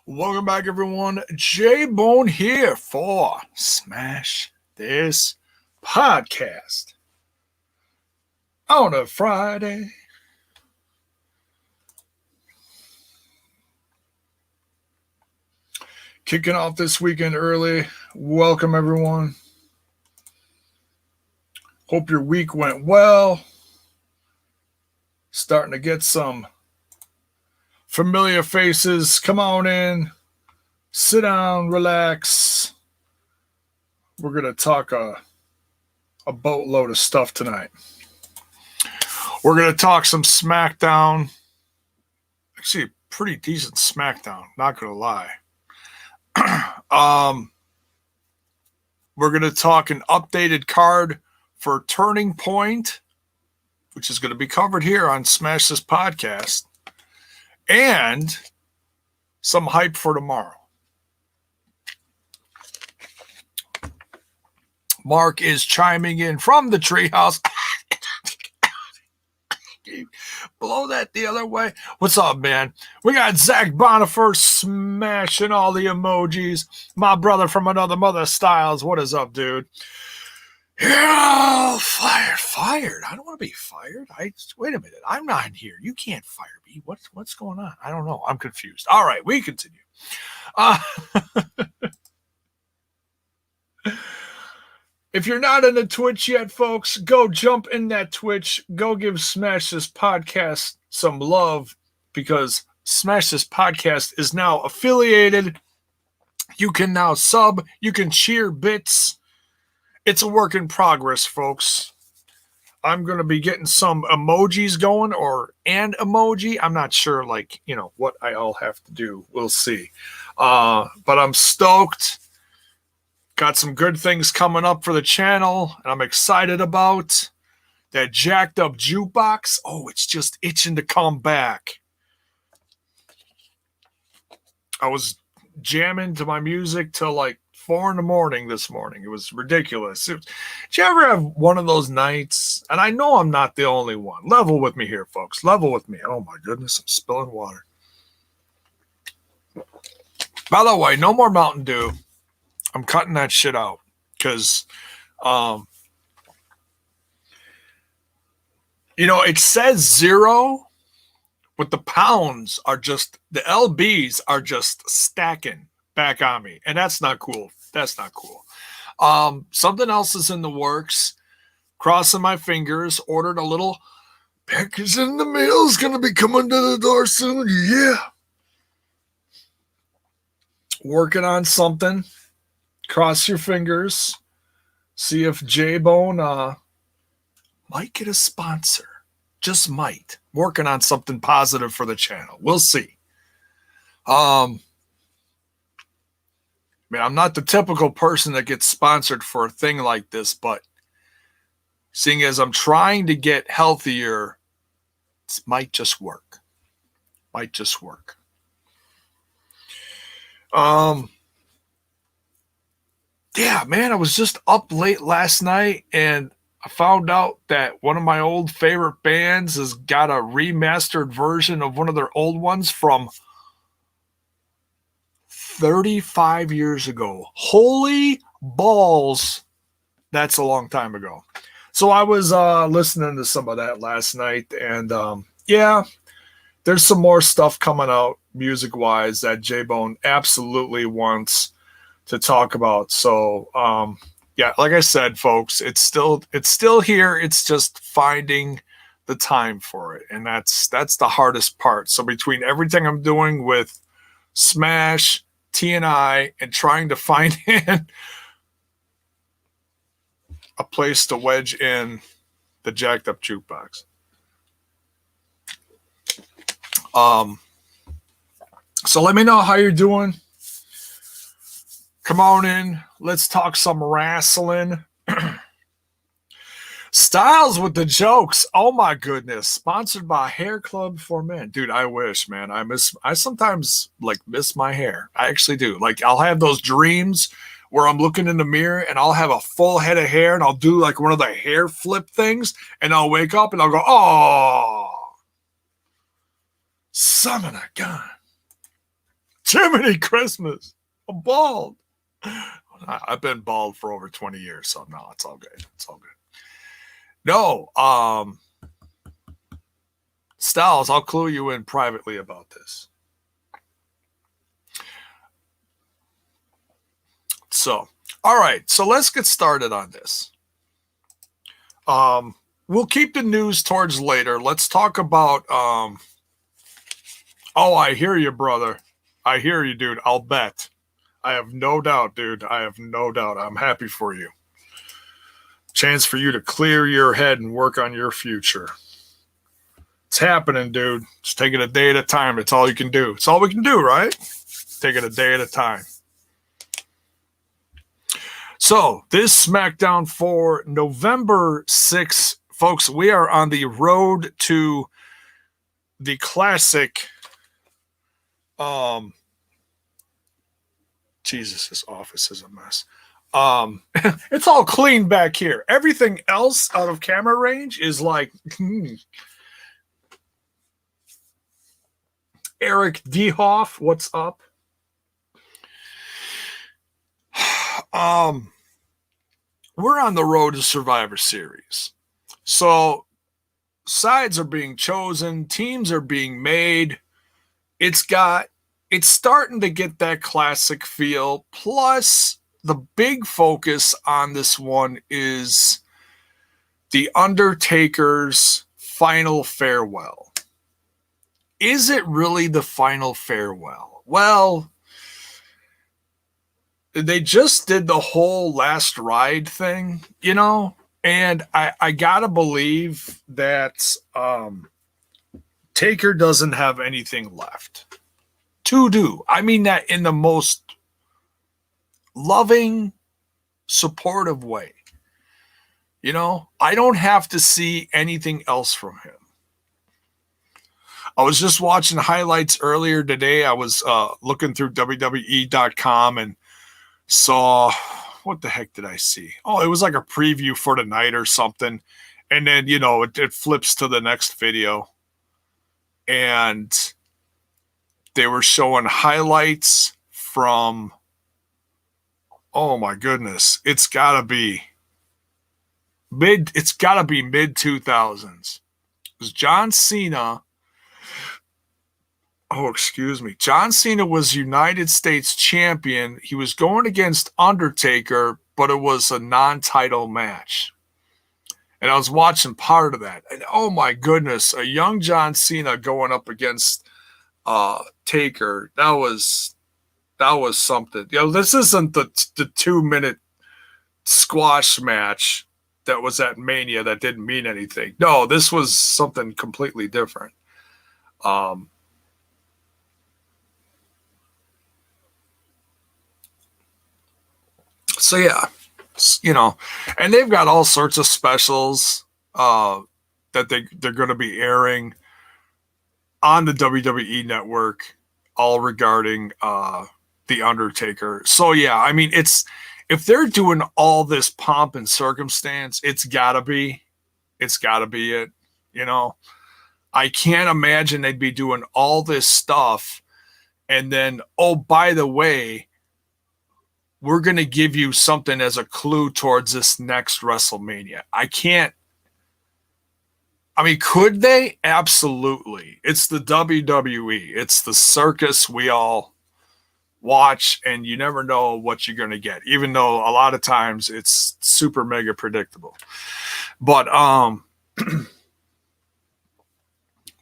Welcome back, everyone. J-Bone here for Smash This Podcast on a Friday. Kicking off this weekend early. Welcome, everyone. Hope your week went well. Starting to get some familiar faces. Come on in. Sit down, relax. We're going to talk a boatload of stuff tonight. We're going to talk some SmackDown. Actually, a pretty decent SmackDown, not going to lie. We're going to talk an updated card for Turning Point, which is going to be covered here on Smash This Podcast, and some hype for tomorrow. Mark is chiming in from the treehouse. Blow that the other way. What's up, man? We got Zach Bonifer smashing all the emojis. My brother from another mother, Styles. What is up, dude? Yeah, fired. I don't want to be fired. Wait a minute. I'm not here. You can't fire me. What's going on? I don't know. I'm confused. All right, we continue. If you're not in the Twitch yet, folks, go jump in that Twitch. Go give Smash This Podcast some love, because Smash This Podcast is now affiliated. You can now sub. You can cheer bits. It's a work in progress, folks. I'm going to be getting some emojis going, or an emoji. I'm not sure, what I all have to do. We'll see. But I'm stoked. Got some good things coming up for the channel, and I'm excited about that jacked up jukebox. Oh, it's just itching to come back. I was jamming to my music till 4 a.m. this morning. It was ridiculous. Did you ever have one of those nights? And I know I'm not the only one. Level with me here, folks. Level with me. Oh my goodness, I'm spilling water. By the way, no more Mountain Dew. I'm cutting that shit out because, it says 0, but the pounds are just, the LBs are just stacking back on me. And that's not cool. That's not cool. Something else is in the works. Crossing my fingers. Ordered a little package in the mail. Is going to be coming to the door soon. Yeah. Working on something. Cross your fingers. See if J-Bone might get a sponsor. Just might. Working on something positive for the channel. We'll see. I'm not the typical person that gets sponsored for a thing like this, but seeing as I'm trying to get healthier, it might just work. Might just work. Yeah, man, I was just up late last night, and I found out that one of my old favorite bands has got a remastered version of one of their old ones from 35 years ago. Holy balls. That's a long time ago. So I was listening to some of that last night, and yeah, there's some more stuff coming out music-wise that J-Bone absolutely wants to talk about. So yeah, like I said, folks, it's still here. It's just finding the time for it, and that's the hardest part. So between everything I'm doing with Smash, TNI, and trying to find in a place to wedge in the jacked up jukebox. So let me know how you're doing. Come on in. Let's talk some wrestling. Styles with the jokes. Oh my goodness. Sponsored by Hair Club for Men. Dude, I wish, man. I sometimes miss my hair. I actually do. I'll have those dreams where I'm looking in the mirror and I'll have a full head of hair and I'll do one of the hair flip things, and I'll wake up and I'll go, oh, son of a gun. Jiminy Christmas. I'm bald. I've been bald for over 20 years, so no, it's all good. It's all good. No, Styles, I'll clue you in privately about this. So, all right, so let's get started on this. We'll keep the news towards later. Let's talk about, oh, I hear you, brother. I hear you, dude. I'll bet. I have no doubt, dude. I have no doubt. I'm happy for you. Chance for you to clear your head and work on your future. It's happening, dude. Just take it a day at a time. That's all you can do. It's all we can do, right? Take it a day at a time. So, this SmackDown for November 6th, folks, we are on the road to the classic. Jesus, this office is a mess. It's all clean back here. Everything else out of camera range is like Eric Dehoff, what's up? We're on the road to Survivor Series. So sides are being chosen, teams are being made. It's starting to get that classic feel. Plus, the big focus on this one is the Undertaker's final farewell. Is it really the final farewell? Well, they just did the whole last ride thing, you know, and I gotta believe that Taker doesn't have anything left to do. I mean that in the most loving, supportive way. You know, I don't have to see anything else from him. I was just watching highlights earlier today. I was looking through WWE.com and saw, what the heck did I see? Oh, it was like a preview for tonight or something. And then, you know, it flips to the next video. And they were showing highlights from, oh my goodness, it's gotta be mid 2000s. It was John Cena. Oh, excuse me. John Cena was United States champion. He was going against Undertaker, but it was a non-title match. And I was watching part of that. And oh my goodness, a young John Cena going up against Taker. That was something. You know, this isn't the 2-minute squash match that was at Mania that didn't mean anything. No, this was something completely different. So yeah, you know, and they've got all sorts of specials that they're going to be airing on the WWE network, all regarding the Undertaker. So yeah, I mean, if they're doing all this pomp and circumstance, it's gotta be it. You know, I can't imagine they'd be doing all this stuff and then, oh, by the way, we're going to give you something as a clue towards this next WrestleMania. Could they? Absolutely. It's the WWE. It's the circus we all watch, and you never know what you're going to get, even though a lot of times it's super mega predictable. But,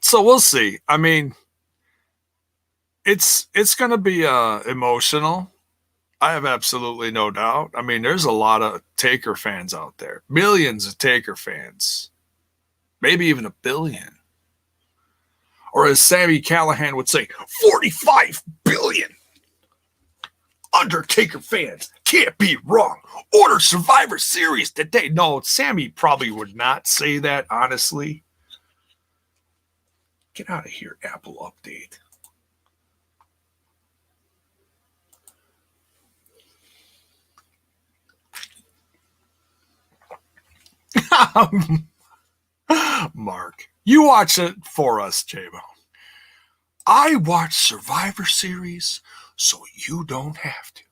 so we'll see. I mean, it's going to be emotional. I have absolutely no doubt. I mean, there's a lot of Taker fans out there. Millions of Taker fans. Maybe even 1 billion. Or as Sami Callihan would say, 45 billion. Undertaker fans can't be wrong. Order Survivor Series today. No, Sami probably would not say that, honestly. Get out of here, Apple Update. Mark, you watch it for us, J-Bone. I watch Survivor Series so you don't have to.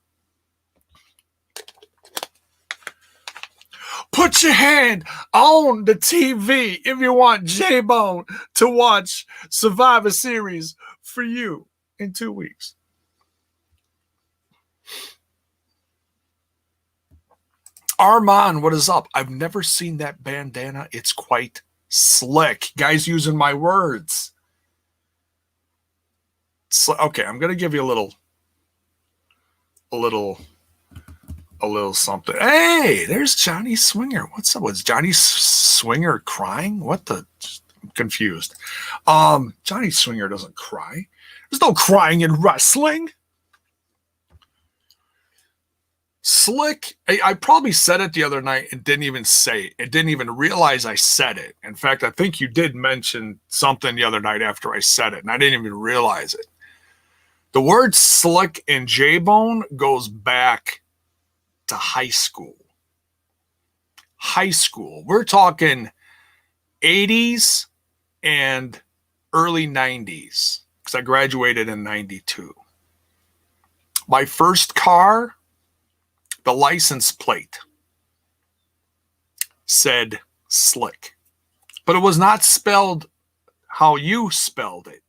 Put your hand on the TV if you want J-Bone to watch Survivor Series for you in 2 weeks. Armand, what is up? I've never seen that bandana. It's quite slick. Guys using my words. Okay, I'm going to give you a little something. Hey, there's Johnny Swinger. What's up? Was Johnny Swinger crying? What the? I'm confused. Johnny Swinger doesn't cry. There's no crying in wrestling. Slick. I probably said it the other night and didn't even say it. I didn't even realize I said it. In fact, I think you did mention something the other night after I said it, and I didn't even realize it. The word slick in J-Bone goes back to high school. High school. We're talking 80s and early 90s because I graduated in 92. My first car, the license plate said slick, but it was not spelled how you spelled it.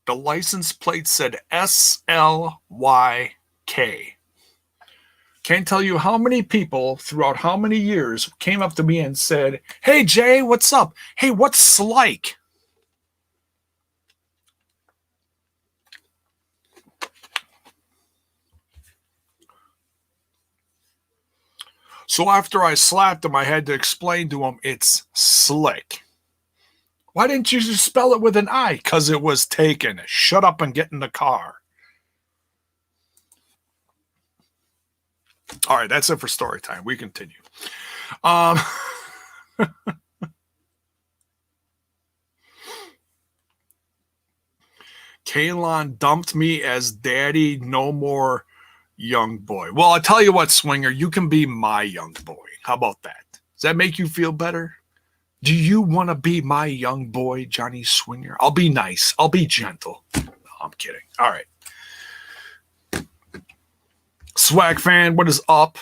The license plate said SLYK. Can't tell you how many people throughout how many years came up to me and said, "Hey, Jay, what's up? Hey, what's Slike?" So after I slapped him, I had to explain to him it's slick. Why didn't you just spell it with an I? Because it was taken. Shut up and get in the car. All right, that's it for story time. We continue. Kalon dumped me as daddy, no more young boy. Well, I'll tell you what, Swinger, you can be my young boy. How about that? Does that make you feel better? Do you want to be my young boy, Johnny Swinger? I'll be nice. I'll be gentle. No, I'm kidding. All right. Swag fan, what is up?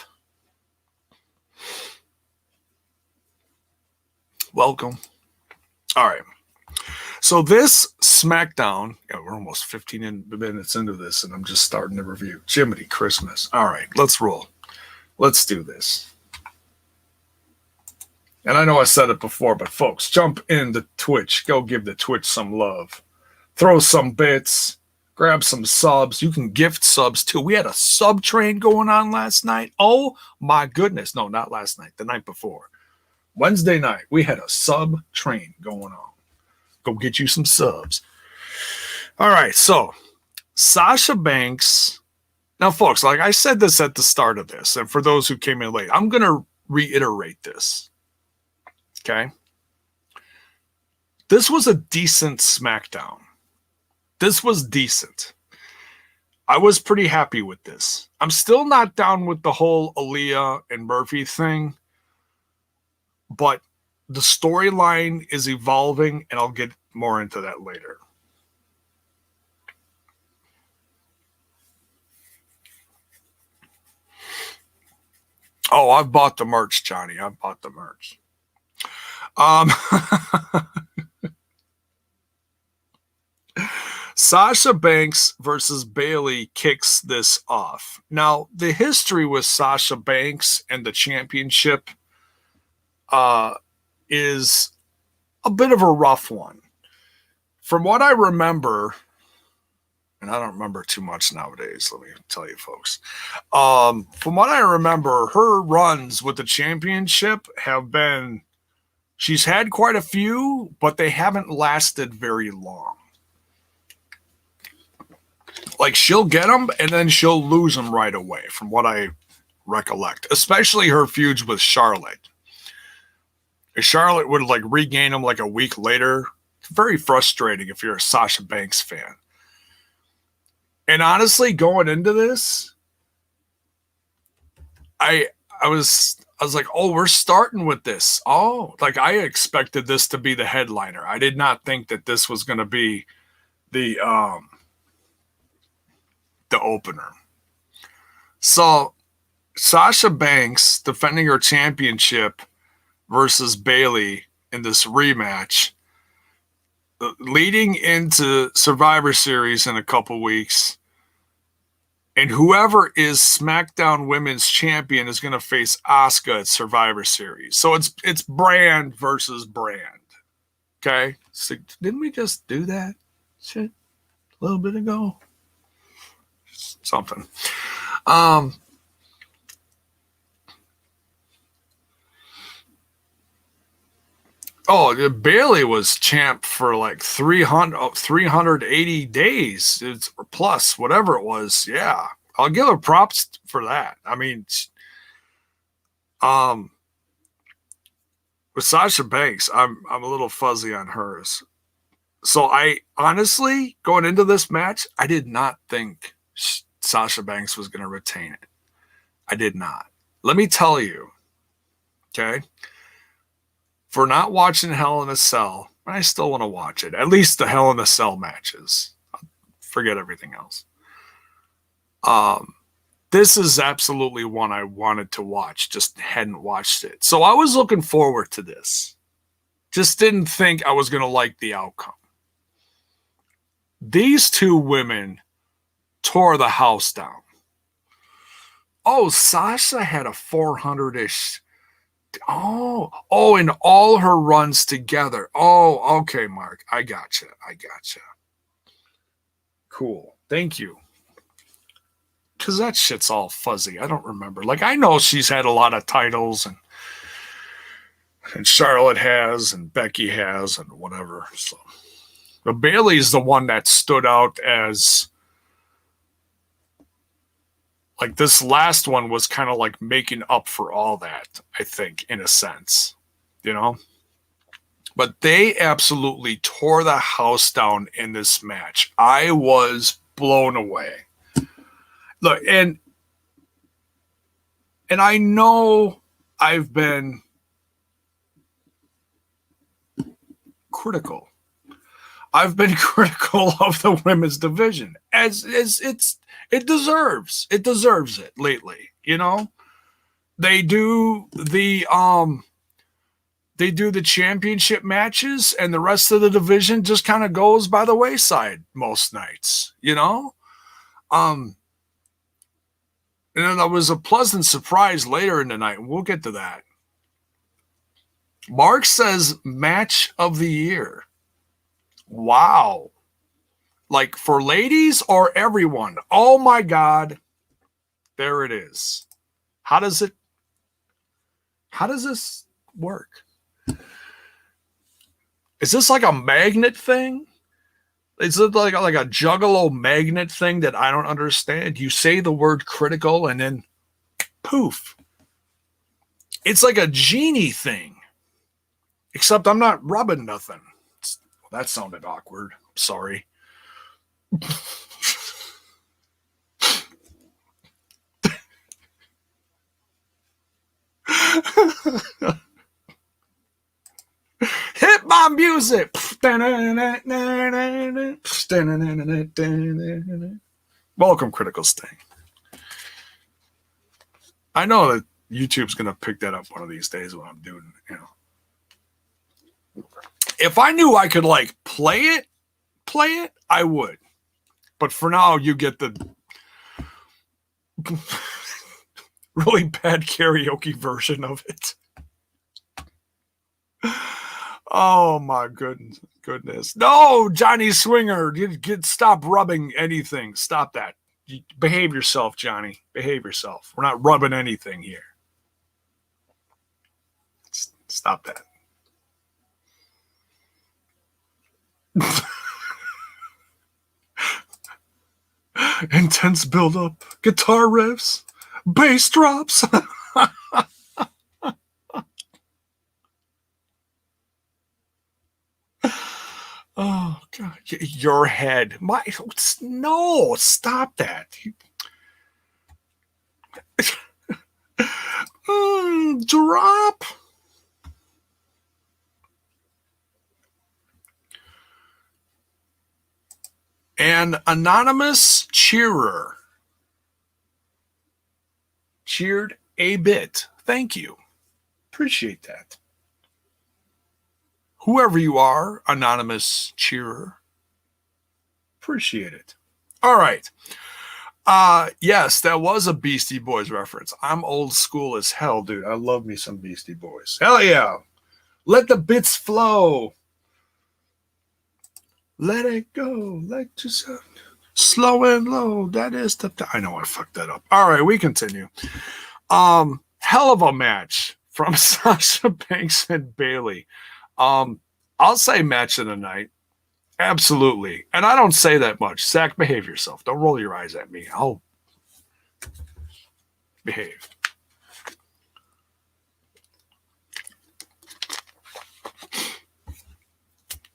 Welcome. All right. So this SmackDown, we're almost 15 minutes into this, and I'm just starting the review. Jiminy Christmas. All right, let's roll. Let's do this. And I know I said it before, but folks, jump into Twitch. Go give the Twitch some love. Throw some bits. Grab some subs. You can gift subs too. We had a sub train going on last night. Oh my goodness. No, not last night. The night before. Wednesday night, we had a sub train going on. Go get you some subs. All right, so Sasha Banks. Now, folks, like I said this at the start of this, and for those who came in late, I'm going to reiterate this. Okay? This was a decent SmackDown. This was decent. I was pretty happy with this. I'm still not down with the whole Aaliyah and Murphy thing, but the storyline is evolving, and I'll get more into that later. Oh, I've bought the merch, Johnny. I've bought the merch. Sasha Banks versus Bayley kicks this off. Now, the history with Sasha Banks and the championship is a bit of a rough one. From what I remember, and I don't remember too much nowadays, let me tell you folks. From what I remember, her runs with the championship have been, she's had quite a few, but they haven't lasted very long. Like, she'll get them, and then she'll lose them right away, from what I recollect. Especially her feuds with Charlotte. Charlotte would, like, regain them, like, a week later. It's very frustrating if you're a Sasha Banks fan. And honestly, going into this, I I was like, oh, we're starting with this. Oh, like I expected this to be the headliner. I did not think that this was going to be the opener. So Sasha Banks defending her championship versus Bayley in this rematch, leading into Survivor Series in a couple weeks. And whoever is SmackDown Women's Champion is going to face Asuka at Survivor Series. So it's brand versus brand. Okay? So didn't we just do that shit a little bit ago? Something. Oh, Bayley was champ for like 380 days. It's plus whatever it was. Yeah. I'll give her props for that. I mean, with Sasha Banks, I'm a little fuzzy on hers. So I honestly, going into this match, I did not think Sasha Banks was going to retain it. I did not. Let me tell you, okay? For not watching Hell in a Cell, I still want to watch it. At least the Hell in a Cell matches. Forget everything else. This is absolutely one I wanted to watch, just hadn't watched it. So I was looking forward to this. Just didn't think I was going to like the outcome. These two women tore the house down. Oh, Sasha had a 400-ish. Oh, and all her runs together. Oh, okay, Mark. I gotcha. Cool. Thank you. Because that shit's all fuzzy. I don't remember. Like, I know she's had a lot of titles, and Charlotte has, and Becky has, and whatever. So, but Bayley's the one that stood out as, like, this last one was kind of like making up for all that, I think, in a sense, you know? But they absolutely tore the house down in this match. I was blown away. Look, and I know I've been critical. I've been critical of the women's division, as it deserves. It deserves it lately, you know? They do the championship matches, and the rest of the division just kind of goes by the wayside most nights, you know? And then there was a pleasant surprise later in the night, and we'll get to that. Mark says match of the year. Wow. Like for ladies or everyone? Oh my God. There it is. How does this work? Is this like a magnet thing? Is it like a juggalo magnet thing that I don't understand? You say the word critical and then poof. It's like a genie thing. Except I'm not rubbing nothing. Well, that sounded awkward. Sorry. Hit my music. Welcome, Critical Sting. I know that YouTube's going to pick that up one of these days when I'm doing, you know. If I knew I could like play it, I would. But for now, you get the really bad karaoke version of it. Oh my goodness. No, Johnny Swinger, stop rubbing anything. Stop that. Behave yourself, Johnny. Behave yourself. We're not rubbing anything here. Stop that. Intense build-up, guitar riffs, bass drops. Oh God, your head. No, stop that. Drop. An anonymous cheerer cheered a bit. Thank you. Appreciate that. Whoever you are, anonymous cheerer. Appreciate it. All right. Yes, that was a Beastie Boys reference. I'm old school as hell, dude. I love me some Beastie Boys. Hell yeah. Let the bits flow. Let it go. Let yourself slow and low. That is the I know I fucked that up. All right, we continue. Hell of a match from Sasha Banks and Bayley. I'll say match of the night. Absolutely. And I don't say that much. Zach, behave yourself. Don't roll your eyes at me. I'll behave.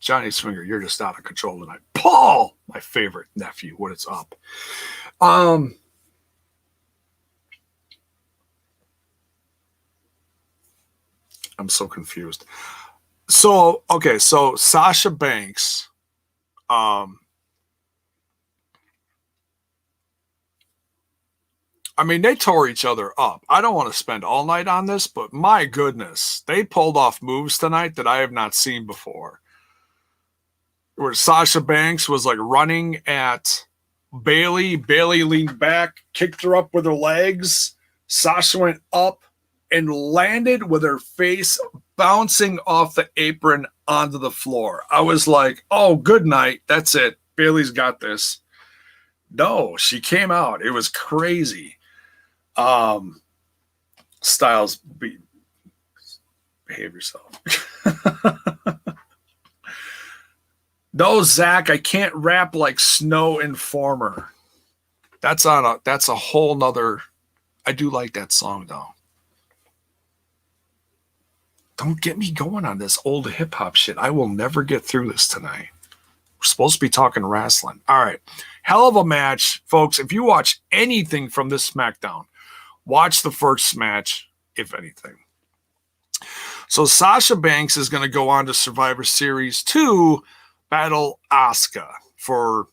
Johnny Swinger, you're just out of control tonight. Paul, my favorite nephew, what is up? I'm so confused. So Sasha Banks, they tore each other up. I don't want to spend all night on this, but my goodness, they pulled off moves tonight that I have not seen before. Where Sasha Banks was like running at Bayley. Bayley leaned back, kicked her up with her legs. Sasha went up and landed with her face bouncing off the apron onto the floor. I was like, oh, good night. That's it. Bayley's got this. No, she came out. It was crazy. Styles, behave yourself. No, Zach, I can't rap like Snow Informer. That's a whole nother. I do like that song though. Don't get me going on this old hip hop shit. I will never get through this tonight. We're supposed to be talking wrestling. All right. Hell of a match, folks. If you watch anything from this SmackDown, watch the first match, if anything. So Sasha Banks is going to go on to Survivor Series 2, battle Asuka for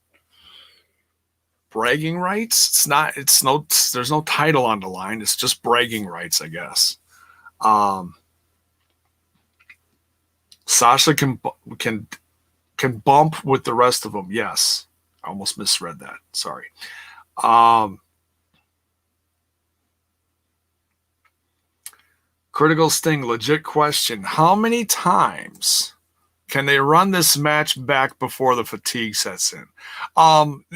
bragging rights. There's no title on the line. It's just bragging rights, I guess. Sasha can bump with the rest of them. Yes. I almost misread that. Sorry. Critical Sting, legit question. How many times can they run this match back before the fatigue sets in?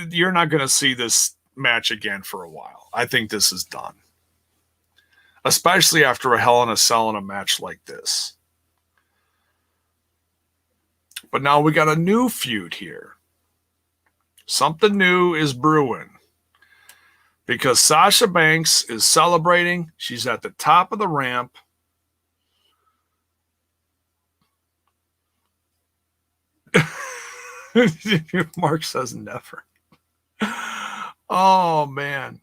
You're not going to see this match again for a while. I think this is done. Especially after a Hell in a Cell in a match like this. But now we got a new feud here. Something new is brewing. Because Sasha Banks is celebrating. She's at the top of the ramp. Mark says never. Oh, man.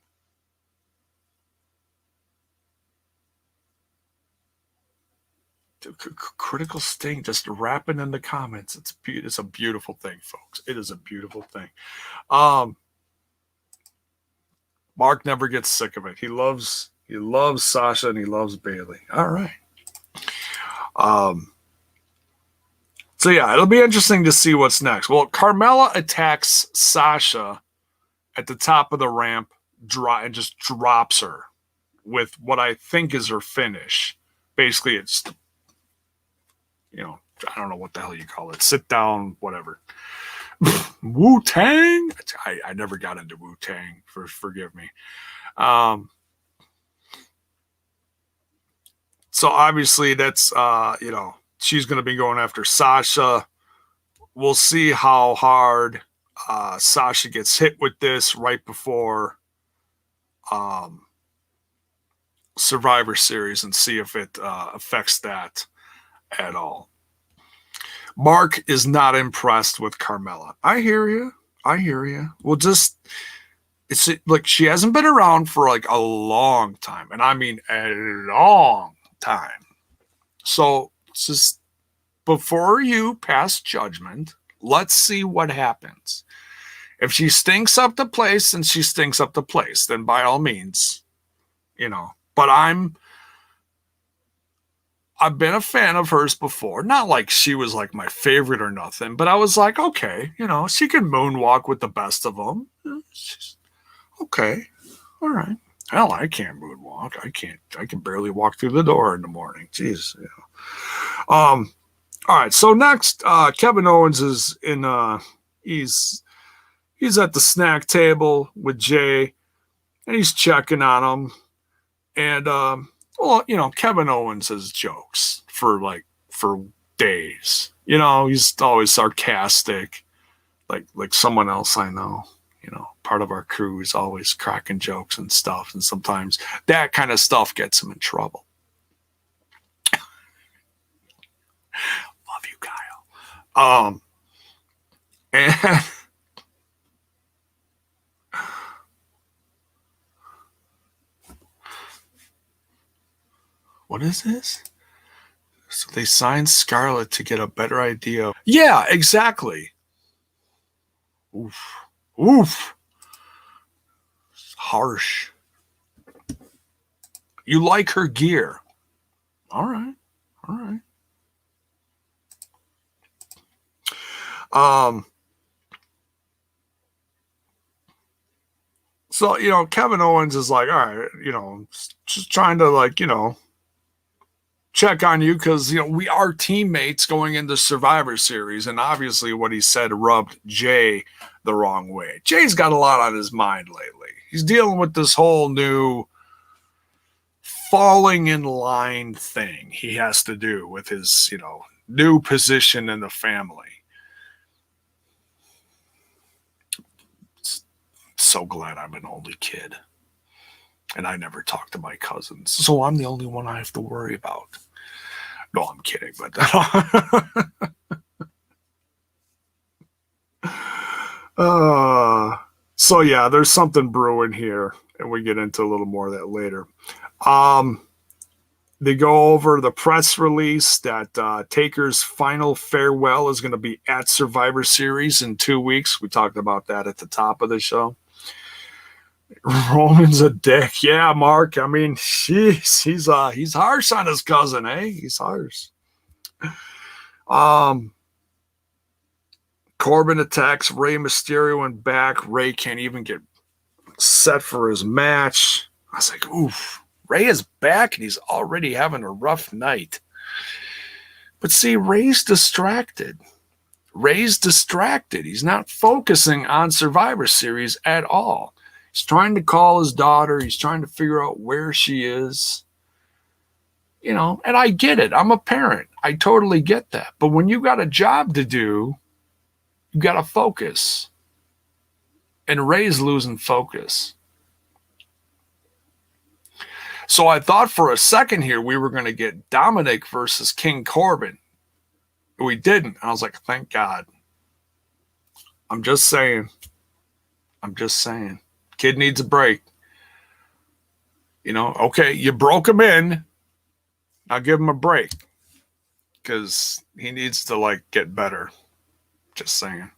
Critical Sting just rapping in the comments. It's a beautiful thing, folks. It is a beautiful thing. Mark never gets sick of it. He loves Sasha and he loves Bayley. All right. So yeah, it'll be interesting to see what's next. Well, Carmella attacks Sasha at the top of the ramp and just drops her with what I think is her finish. Basically, it's, I don't know what the hell you call it. Sit down, whatever. Wu-Tang? I never got into Wu-Tang. Forgive me. So obviously that's, she's going to be going after Sasha. We'll see how hard Sasha gets hit with this right before Survivor Series and see if it affects that at all. Mark is not impressed with Carmella. I hear you. Well, it's like she hasn't been around for like a long time, and I mean a long time. So just before you pass judgment, let's see what happens. If she stinks up the place, and she stinks up the place, then by all means, But I've been a fan of hers before. Not like she was like my favorite or nothing, but I was like, okay, she can moonwalk with the best of them. She's, okay, all right. Hell, I can't moonwalk. I can barely walk through the door in the morning. Jeez. All right. So next, Kevin Owens is in. He's at the snack table with Jay, and he's checking on him. And Kevin Owens has jokes for days. He's always sarcastic, like someone else I know. Part of our crew is always cracking jokes and stuff, and sometimes that kind of stuff gets him in trouble. Love you, Kyle. And what is this? So they signed Scarlett to get a better idea. Yeah, exactly. Oof. It's harsh. You like her gear. All right. So, Kevin Owens is like, all right, just trying to check on you because, we are teammates going into Survivor Series. And obviously what he said rubbed Jay the wrong way. Jay's got a lot on his mind lately. He's dealing with this whole new falling in line thing he has to do with his, new position in the family. So glad I'm an only kid. And I never talk to my cousins. So I'm the only one I have to worry about. No, I'm kidding. But so yeah, there's something brewing here. And we get into a little more of that later. They go over the press release that Taker's final farewell is going to be at Survivor Series in 2 weeks. We talked about that at the top of the show. Roman's a dick. Yeah, Mark. I mean, he's harsh on his cousin, eh? He's harsh. Corbin attacks Rey Mysterio and back. Rey can't even get set for his match. I was like, oof. Rey is back and he's already having a rough night. But see, Rey's distracted. He's not focusing on Survivor Series at all. He's trying to call his daughter. He's trying to figure out where she is. And I get it. I'm a parent. I totally get that. But when you got a job to do, you got to focus. And Rey's losing focus. So I thought for a second here we were going to get Dominic versus King Corbin. We didn't. I was like, thank God. I'm just saying. Kid needs a break. Okay, you broke him in. Now give him a break. Because he needs to, get better. Just saying.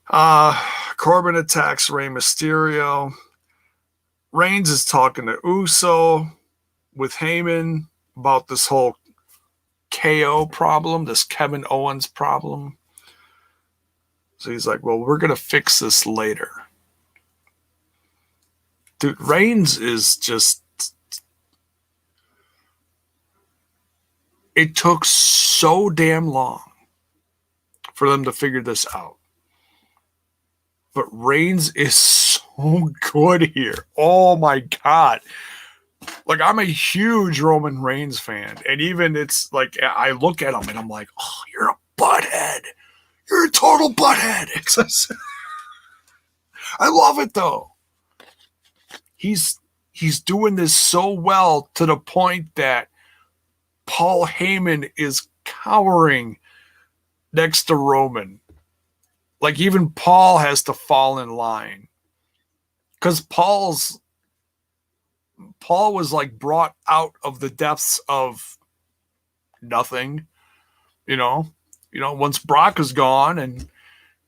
Corbin attacks Rey Mysterio. Reigns is talking to Uso with Heyman about this whole KO problem, this Kevin Owens problem. So he's like, well, we're going to fix this later. Dude, Reigns is just... It took so damn long for them to figure this out. But Reigns is so good here. Oh my God. I'm a huge Roman Reigns fan. And even it's like, I look at him and I'm like, oh, you're a butthead. You're a total butthead. I love it though. He's doing this so well to the point that Paul Heyman is cowering next to Roman. Even Paul has to fall in line because Paul was like brought out of the depths of nothing, once Brock is gone and,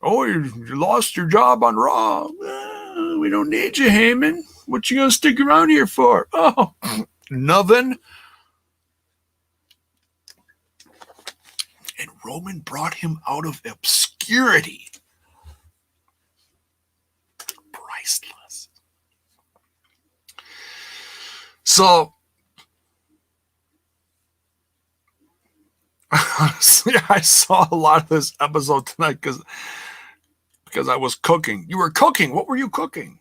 you lost your job on Raw. We don't need you, Heyman. What you gonna stick around here for? Oh, nothing. And Roman brought him out of obscurity. Priceless. So, honestly, I saw a lot of this episode tonight because I was cooking. You were cooking. What were you cooking?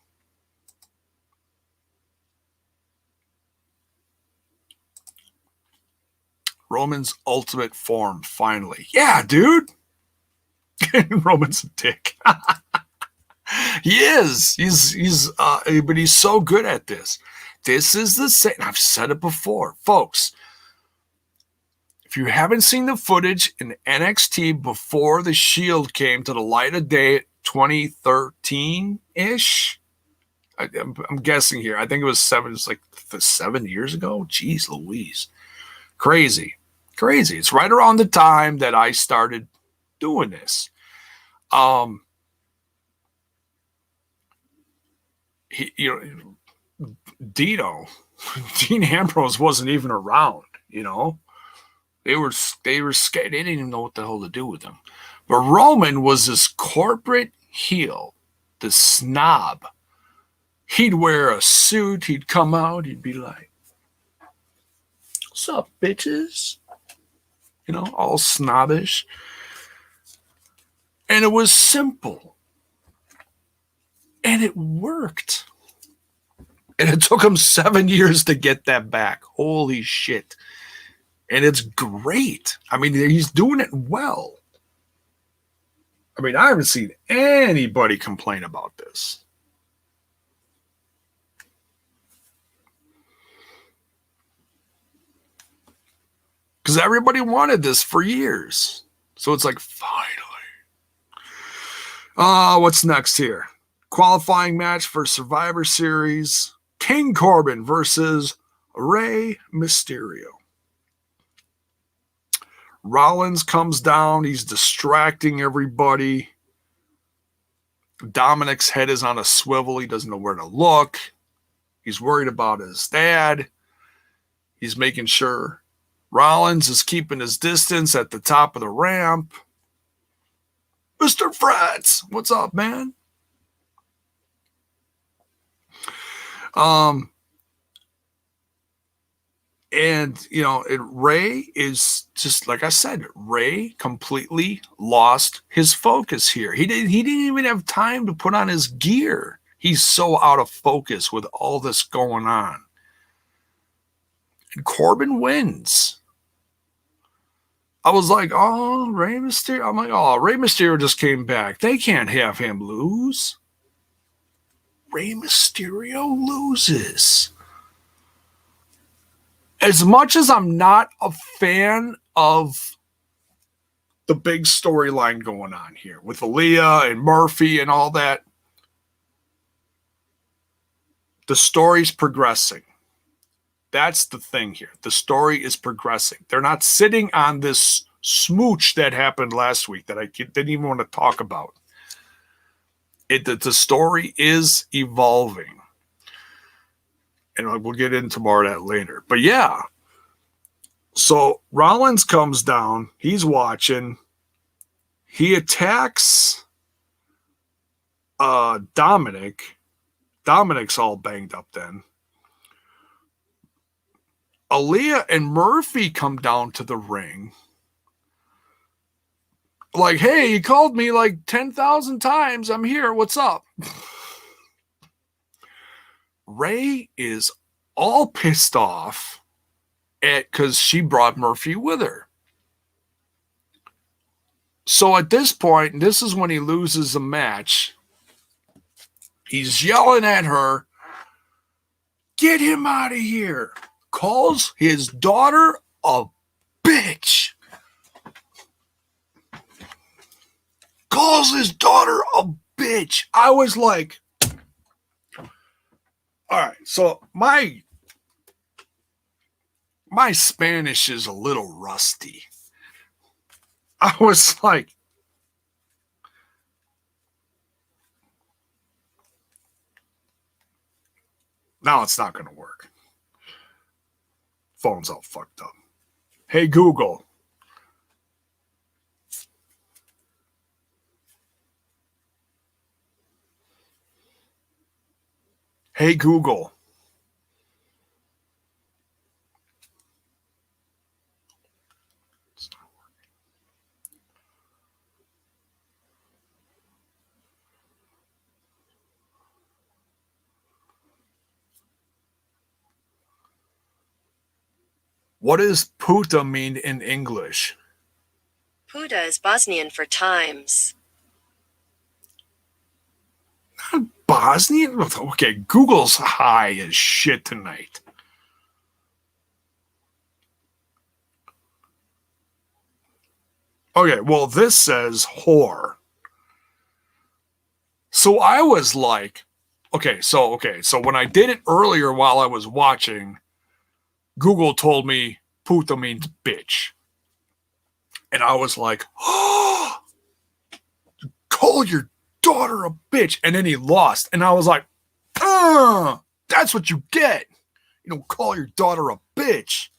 Roman's ultimate form, finally. Yeah, dude. Roman's a dick. He is. But he's so good at this. This is the same. I've said it before, folks. If you haven't seen the footage in NXT before the Shield came to the light of day, 2013-ish. I'm guessing here. I think it was 7 years ago. Jeez Louise. Crazy. It's right around the time that I started doing this. Dean Ambrose wasn't even around, They were scared. They didn't even know what the hell to do with him. But Roman was this corporate heel, the snob. He'd wear a suit. He'd come out. He'd be like, "What's up, bitches?" All snobbish. And it was simple. And it worked. And it took him 7 years to get that back. Holy shit. And it's great. I mean, he's doing it well. I mean, I haven't seen anybody complain about this. Because everybody wanted this for years. So it's like, finally. What's next here? Qualifying match for Survivor Series. King Corbin versus Rey Mysterio. Rollins comes down. He's distracting everybody. Dominic's head is on a swivel. He doesn't know where to look. He's worried about his dad. He's making sure Rollins is keeping his distance at the top of the ramp. Mr. Frats, what's up, man? Rey is just like I said. Rey completely lost his focus here. He didn't even have time to put on his gear. He's so out of focus with all this going on. And Corbin wins. I was like, oh, Rey Mysterio. I'm like, oh, Rey Mysterio just came back. They can't have him lose. Rey Mysterio loses. As much as I'm not a fan of the big storyline going on here with Aaliyah and Murphy and all that, the story's progressing. That's the thing here. The story is progressing. They're not sitting on this smooch that happened last week that I didn't even want to talk about. The story is evolving. And we'll get into more of that later. But yeah. So Rollins comes down. He's watching. He attacks Dominic. Dominic's all banged up then. Aaliyah and Murphy come down to the ring. Like, hey, you called me like 10,000 times. I'm here. What's up? Rey is all pissed off because she brought Murphy with her. So at this point, and this is when he loses the match, he's yelling at her, get him out of here. Calls his daughter a bitch. Calls his daughter a bitch. I was like, All right, so my Spanish is a little rusty. I was like, now it's not going to work. Phone's all fucked up. Hey, Google. Hey, Google. What does puta mean in English? Puta is Bosnian for times. Bosnian? Okay, Google's high as shit tonight. Okay, well, this says whore. So I was like, so when I did it earlier while I was watching, Google told me puta means bitch. And I was like, oh, call your daughter a bitch. And then he lost. And I was like, that's what you get. You don't call your daughter a bitch.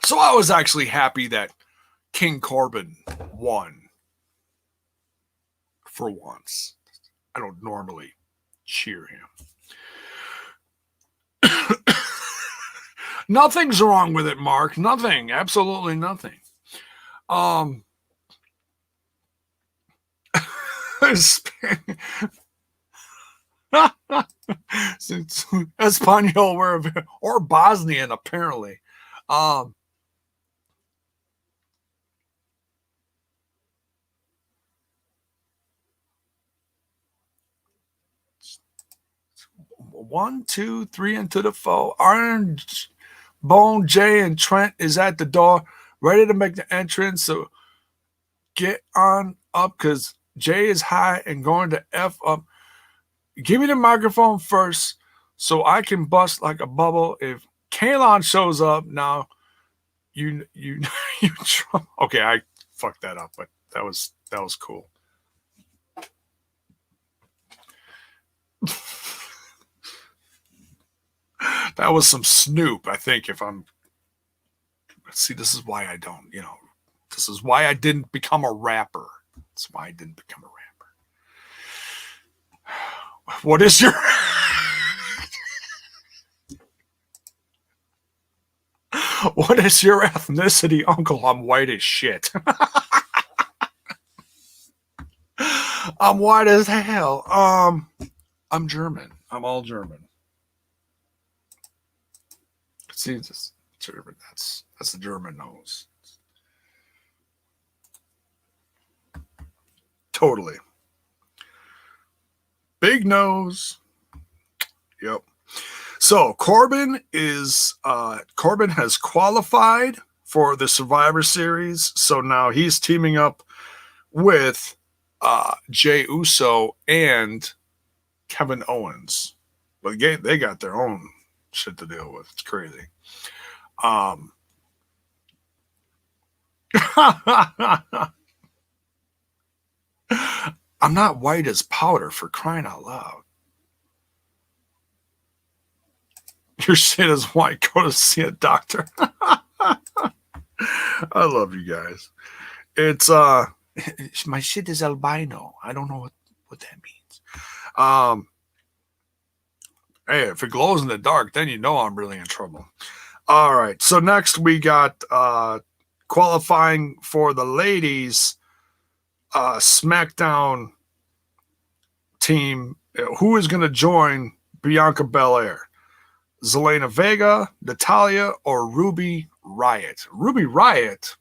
So I was actually happy that King Corbin won for once. I don't normally cheer him. Nothing's wrong with it, Mark. Nothing. Absolutely nothing. Espanol or Bosnian, apparently. One, two, three into the foe. Orange Bone, Jay, and Trent is at the door, ready to make the entrance. So get on up because Jay is high and going to F up. Give me the microphone first so I can bust like a bubble. If Kalon shows up now, you okay, I fucked that up, but that was cool. That was some Snoop, I think, if I'm... See, this is why I don't, this is why I didn't become a rapper. That's why I didn't become a rapper. What is your... What is your ethnicity, Uncle? I'm white as shit. I'm white as hell. I'm German. I'm all German. See, this German. That's the German nose. Totally. Big nose. Yep. So Corbin has qualified for the Survivor Series. So now he's teaming up with Jey Uso and Kevin Owens. But they got their own shit to deal with. It's crazy. I'm not white as powder, for crying out loud. Your shit is white. Go to see a doctor. I love you guys. It's my shit is albino. I don't know what that means. Hey, if it glows in the dark, then you know I'm really in trouble. All right. So next we got qualifying for the ladies SmackDown team. Who is going to join Bianca Belair? Zelina Vega, Natalya, or Ruby Riot? Ruby Riot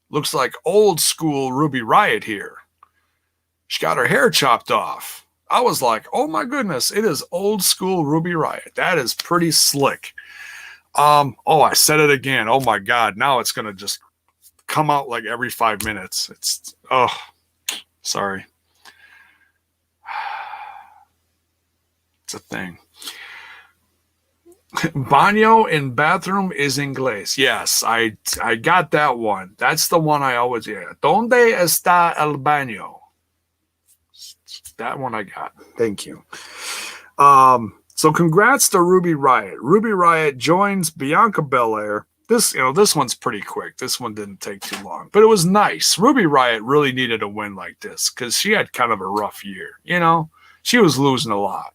looks like old school Ruby Riot here. She got her hair chopped off. I was like, oh my goodness, it is old school Ruby Riot. That is pretty slick. I said it again. Oh my God. Now it's going to just come out like every 5 minutes. Sorry. It's a thing. Baño in bathroom is inglés. Yes, I got that one. That's the one I always hear. ¿Dónde está el baño? That one I got. Thank you. So congrats to Ruby Riot. Ruby Riot joins Bianca Belair. This one's pretty quick. This one didn't take too long, but it was nice. Ruby Riot really needed a win like this because she had kind of a rough year. She was losing a lot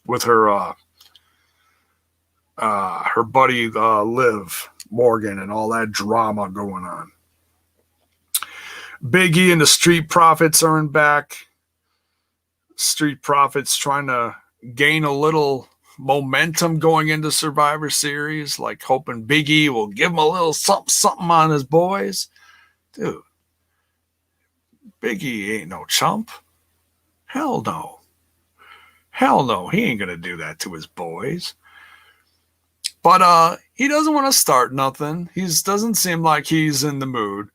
with her buddy Liv Morgan and all that drama going on. Big E and the Street Profits are back. Street Profits trying to gain a little momentum going into Survivor Series, like hoping Big E will give him a little something on his boys. Dude, Big E ain't no chump. Hell no. Hell no. He ain't going to do that to his boys. But he doesn't want to start nothing. He doesn't seem like he's in the mood.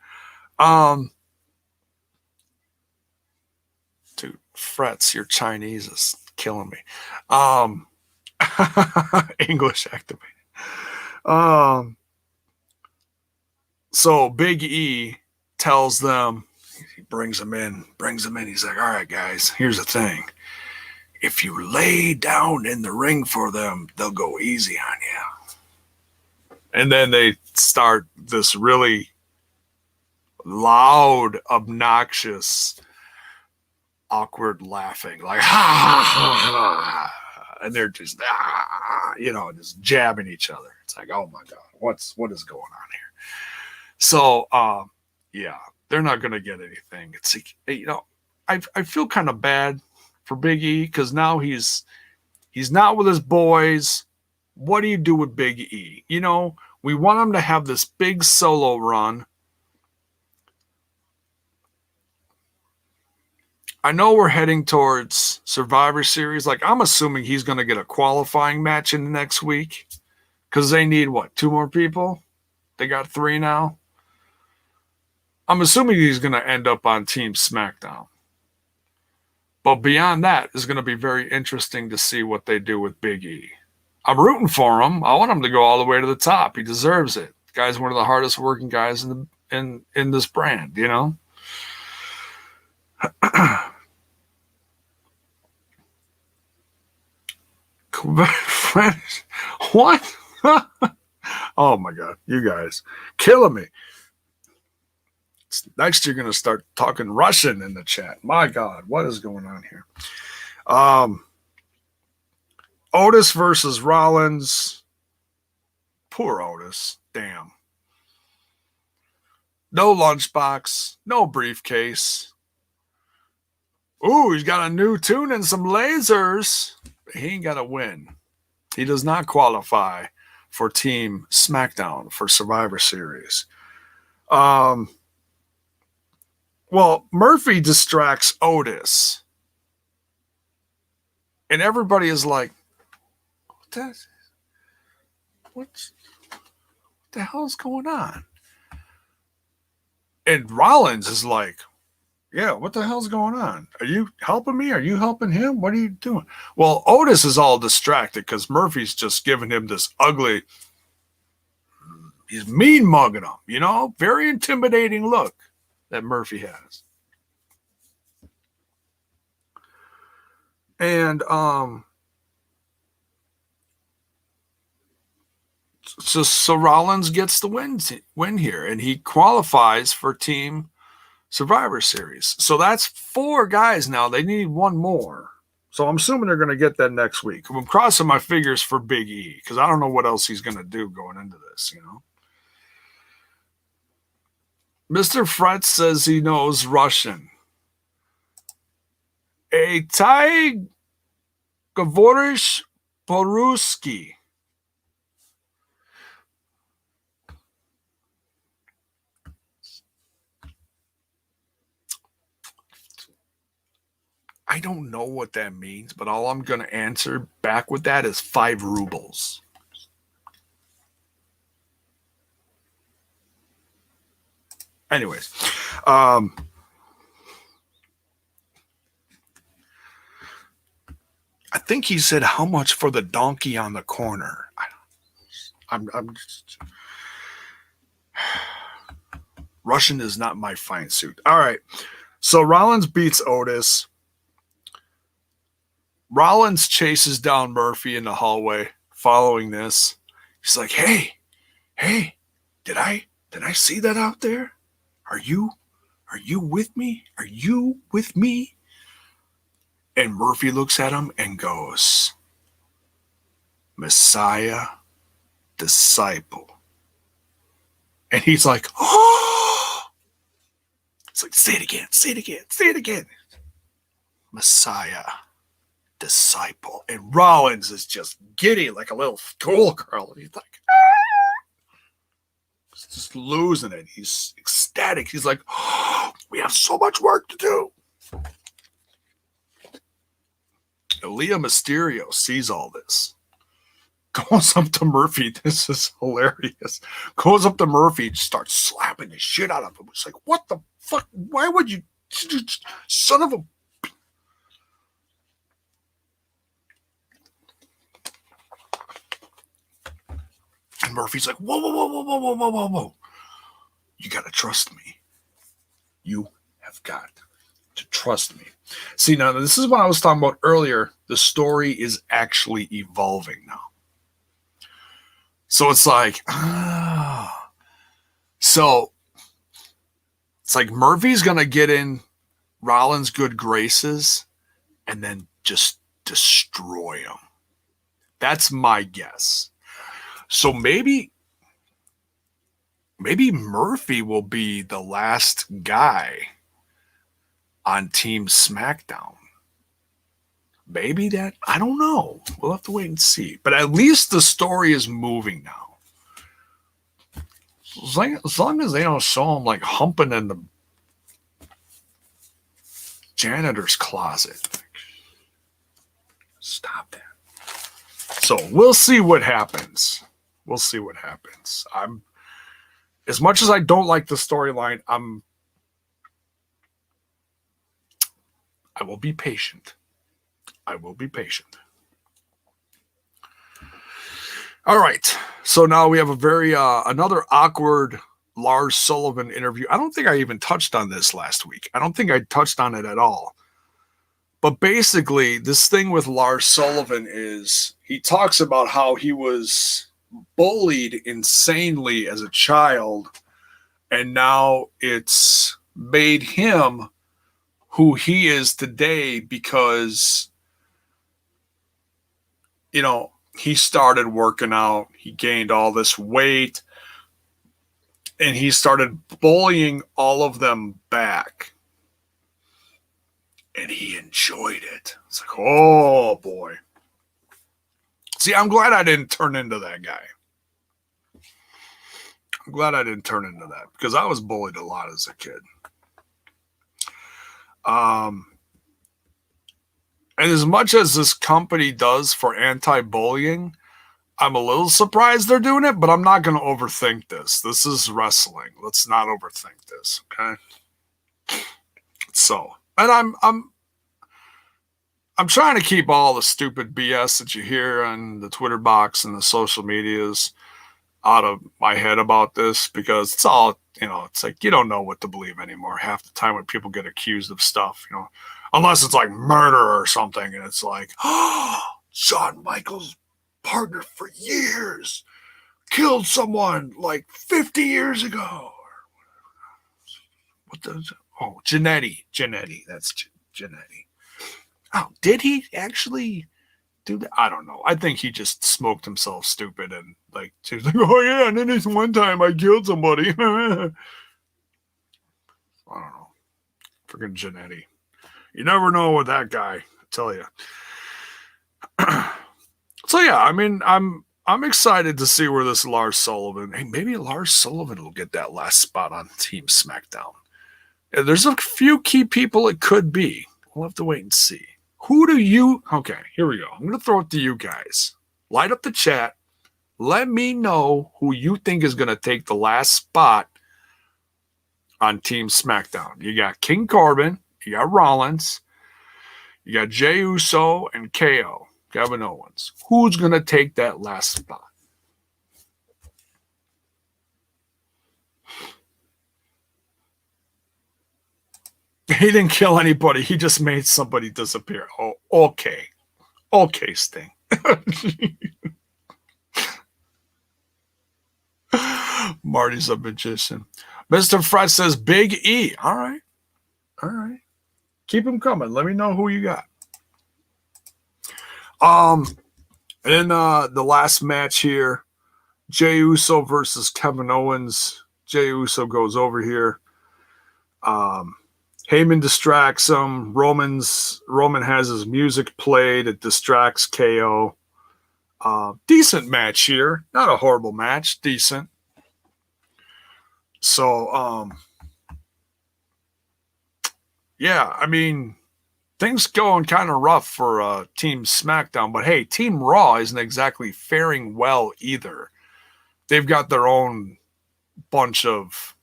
Dude, Frets, your Chinese is killing me. English activated. So Big E tells them, he brings them in. He's like, all right, guys, here's the thing. If you lay down in the ring for them, they'll go easy on you. And then they start this really loud, obnoxious, awkward laughing, like, ha, ha, ha, ha. And they're just, just jabbing each other. It's like, oh my God, what is going on here? So, yeah, they're not going to get anything. It's like, I feel kind of bad for Big E because now he's not with his boys. What do you do with Big E? We want him to have this big solo run. I know we're heading towards Survivor Series. Like, I'm assuming he's going to get a qualifying match in the next week because they need, 2 more people? They got 3 now. I'm assuming he's going to end up on Team SmackDown. But beyond that, it's going to be very interesting to see what they do with Big E. I'm rooting for him. I want him to go all the way to the top. He deserves it. The guy's one of the hardest working guys in this brand, What? Oh my God, you guys killing me. Next, you're going to start talking Russian in the chat. My God, what is going on here? Otis versus Rollins. Poor Otis. Damn. No lunchbox. No briefcase. Ooh, he's got a new tune and some lasers. But he ain't got to win. He does not qualify for Team SmackDown for Survivor Series. Well, Murphy distracts Otis. And everybody is like, what the hell is going on? And Rollins is like, yeah, what the hell's going on? Are you helping me? Are you helping him? What are you doing? Well, Otis is all distracted because Murphy's just giving him this ugly, he's mean mugging him, very intimidating look that Murphy has. And so Rollins gets the win here, and he qualifies for Team Survivor Series. So that's 4 guys now. They need 1 more. So I'm assuming they're going to get that next week. I'm crossing my fingers for Big E because I don't know what else he's going to do going into this, Mr. Fretz says he knows Russian. A Thai Gavorish Poruski. I don't know what that means, but all I'm going to answer back with that is 5 rubles. Anyways, I think he said, how much for the donkey on the corner? I'm just... Russian is not my fine suit. All right. So Rollins beats Otis. Rollins chases down Murphy in the hallway following this. He's like, hey, did I see that out there? Are you with me? Are you with me? And Murphy looks at him and goes, Messiah, disciple. And he's like, oh! It's like, say it again. Messiah, disciple. And Rollins is just giddy like a little schoolgirl. He's like, he's just losing it. He's ecstatic. He's like, oh, we have so much work to do. Leah Mysterio sees all this. Goes up to Murphy. This is hilarious. Goes up to Murphy, starts slapping the shit out of him. It's like, what the fuck? Why would you, son of a... And Murphy's like, whoa. You got to trust me. You have got to trust me. See, now this is what I was talking about earlier. The story is actually evolving now. So it's like, so it's like Murphy's going to get in Rollins' good graces and then just destroy him. That's my guess. So maybe Murphy will be the last guy on Team SmackDown. Maybe that, I don't know. We'll have to wait and see. But at least the story is moving now. As long as they don't show him like humping in the janitor's closet. Stop that. So we'll see what happens. As much as I don't like the storyline, I will be patient. All right. So now we have a very another awkward Lars Sullivan interview. I don't think I even touched on this last week. I don't think I touched on it at all. But basically, this thing with Lars Sullivan is he talks about how he was bullied insanely as a child, and now it's made him who he is today because, you know, he started working out, he gained all this weight, and he started bullying all of them back. And he enjoyed it. It's like, oh boy. See, I'm glad I didn't turn into that guy. I'm glad I didn't turn into that because I was bullied a lot as a kid. And as much as this company does for anti-bullying, I'm a little surprised they're doing it, but I'm not going to overthink this. This is wrestling. Let's not overthink this, okay? So, and I'm trying to keep all the stupid BS that you hear on the Twitter box and the social medias out of my head about this because it's all, you know, it's like you don't know what to believe anymore half the time when people get accused of stuff, you know, unless it's like murder or something and it's like, oh, Shawn Michaels' partner for years killed someone like 50 years ago. What does, oh, Jannetty, that's Jannetty. Oh, did he actually do that? I don't know. I think he just smoked himself stupid and like, he was like, oh yeah, and then this one time I killed somebody. I don't know. Freaking Jannetty. You never know with that guy, I tell you. So yeah, I mean, I'm excited to see where this Lars Sullivan, hey, maybe Lars Sullivan will get that last spot on Team SmackDown. Yeah, there's a few key people it could be. We'll have to wait and see. Who do you... Okay, here we go. I'm going to throw it to you guys. Light up the chat. Let me know who you think is going to take the last spot on Team SmackDown. You got King Corbin. You got Rollins. You got Jey Uso and KO. Kevin Owens. Who's going to take that last spot? He didn't kill anybody. He just made somebody disappear. Oh, okay. Okay, Sting. Marty's a magician. Mr. Fred says Big E. All right. All right. Keep him coming. Let me know who you got. In the last match here, Jey Uso versus Kevin Owens. Jey Uso goes over here. Heyman distracts him. Roman has his music played. It distracts KO. Decent match here. Not a horrible match. Decent. So, yeah, I mean, things going kind of rough for Team SmackDown. But, hey, Team Raw isn't exactly faring well either. They've got their own bunch of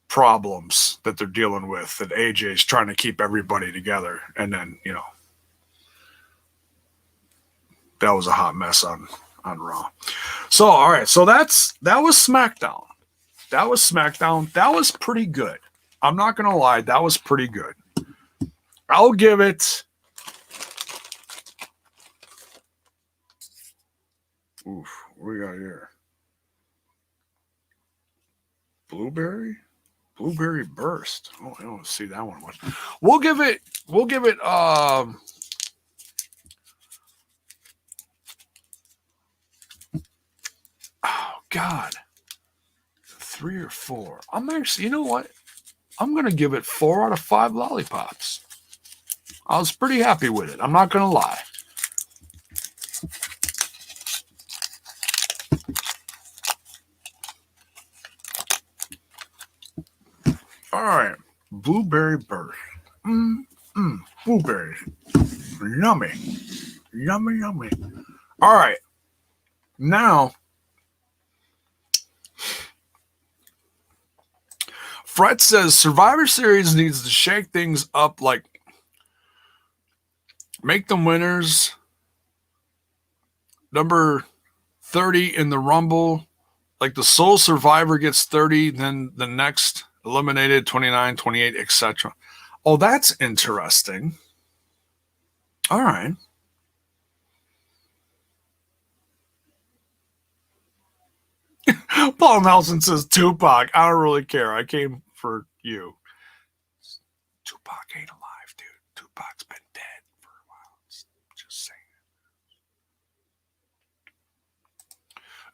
problems that they're dealing with, that AJ's trying to keep everybody together. And then, you know, that was a hot mess on Raw. So, all right. So that was SmackDown. That was SmackDown. That was pretty good. I'm not going to lie. That was pretty good. I'll give it. Oof. What we got here? Blueberry Burst. Oh, I don't see that one much. We'll give it oh God. 3 or 4. I'm actually, you know what? I'm gonna give it 4 out of 5 lollipops. I was pretty happy with it. I'm not gonna lie. All right, Blueberry Burst. Blueberry. Yummy. Yummy. All right. Now, Fred says Survivor Series needs to shake things up, like make them winners. Number 30 in the Rumble, like the sole survivor gets 30, then the next eliminated 29, 28, etc. Oh, that's interesting. All right. Paul Nelson says Tupac. I don't really care. I came for you. Tupac ain't alive, dude. Tupac's been dead for a while. Just saying.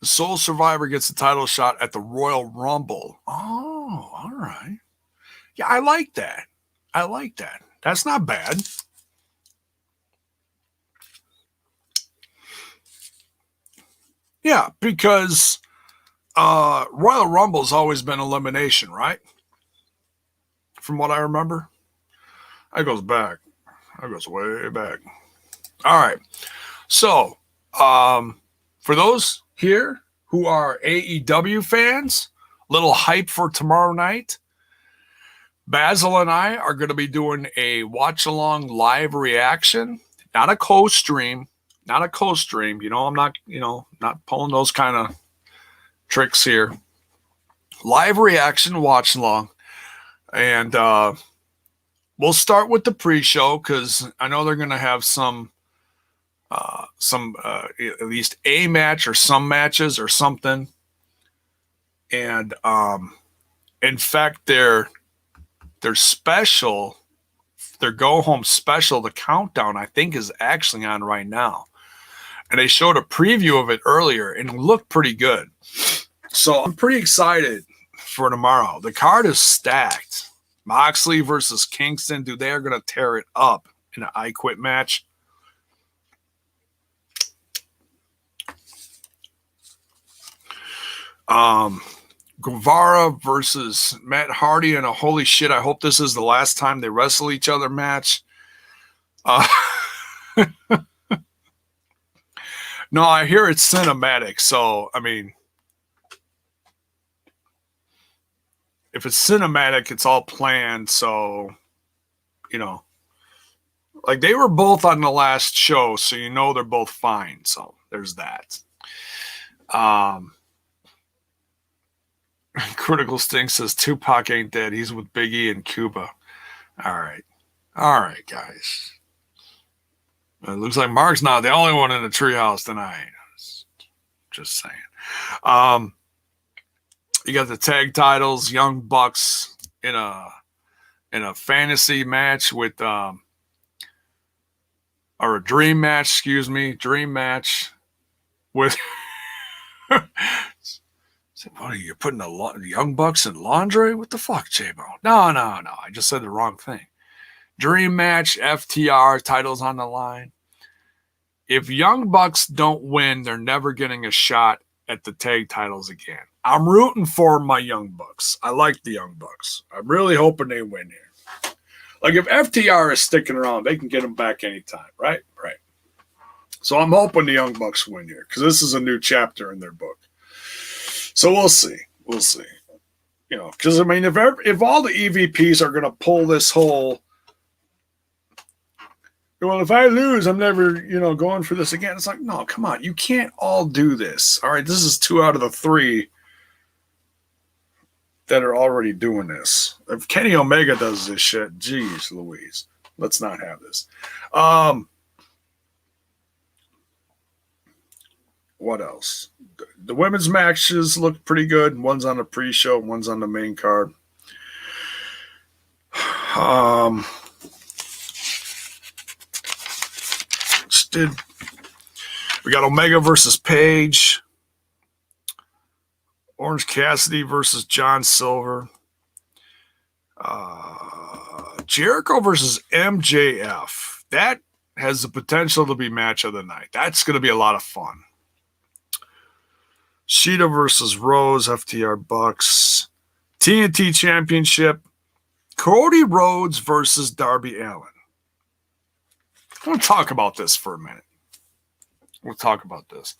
The sole survivor gets the title shot at the Royal Rumble. Oh, all right. Yeah, I like that. That's not bad. Yeah, because Royal Rumble's always been elimination, right? From what I remember. That goes back. That goes way back. All right. So, for those here who are AEW fans, little hype for tomorrow night. Basil and I are going to be doing a watch-along live reaction, not a co-stream. You know, I'm not, not pulling those kind of tricks here. Live reaction, watch-along. And we'll start with the pre-show because I know they're going to have some at least a match or some matches or something. And in fact, their special, their go-home special, the countdown, I think is actually on right now. And they showed a preview of it earlier and it looked pretty good. So I'm pretty excited for tomorrow. The card is stacked. Moxley versus Kingston, dude, they are going to tear it up in an I Quit match. Grevara versus Matt Hardy in a holy shit, I hope this is the last time they wrestle each other match. No, I hear it's cinematic, so I mean, if it's cinematic, it's all planned, so Like, they were both on the last show, so you know they're both fine. So there's that. Critical Sting says Tupac ain't dead. He's with Big E in Cuba. All right, guys. It looks like Mark's not the only one in the treehouse tonight. Just saying. You got the tag titles, Young Bucks in a fantasy match with or a dream match, dream match with what are you putting the Young Bucks in laundry? What the fuck, J-Bone? No. I just said the wrong thing. Dream match, FTR, titles on the line. If Young Bucks don't win, they're never getting a shot at the tag titles again. I'm rooting for my Young Bucks. I like the Young Bucks. I'm really hoping they win here. Like, if FTR is sticking around, they can get them back anytime, right? Right. So I'm hoping the Young Bucks win here because this is a new chapter in their book. So we'll see. We'll see. You know, because, I mean, if all the EVPs are going to pull this whole, well, if I lose, I'm never, going for this again. It's like, no, come on. You can't all do this. All right, this is 2 out of the 3 that are already doing this. If Kenny Omega does this shit, geez Louise, let's not have this. What else? The women's matches look pretty good. One's on the pre-show, one's on the main card. We got Omega versus Paige. Orange Cassidy versus John Silver. Jericho versus MJF. That has the potential to be match of the night. That's going to be a lot of fun. Sheeta versus Rose, FTR Bucks. TNT Championship. Cody Rhodes versus Darby Allin. I want to talk about this for a minute. We'll talk about this.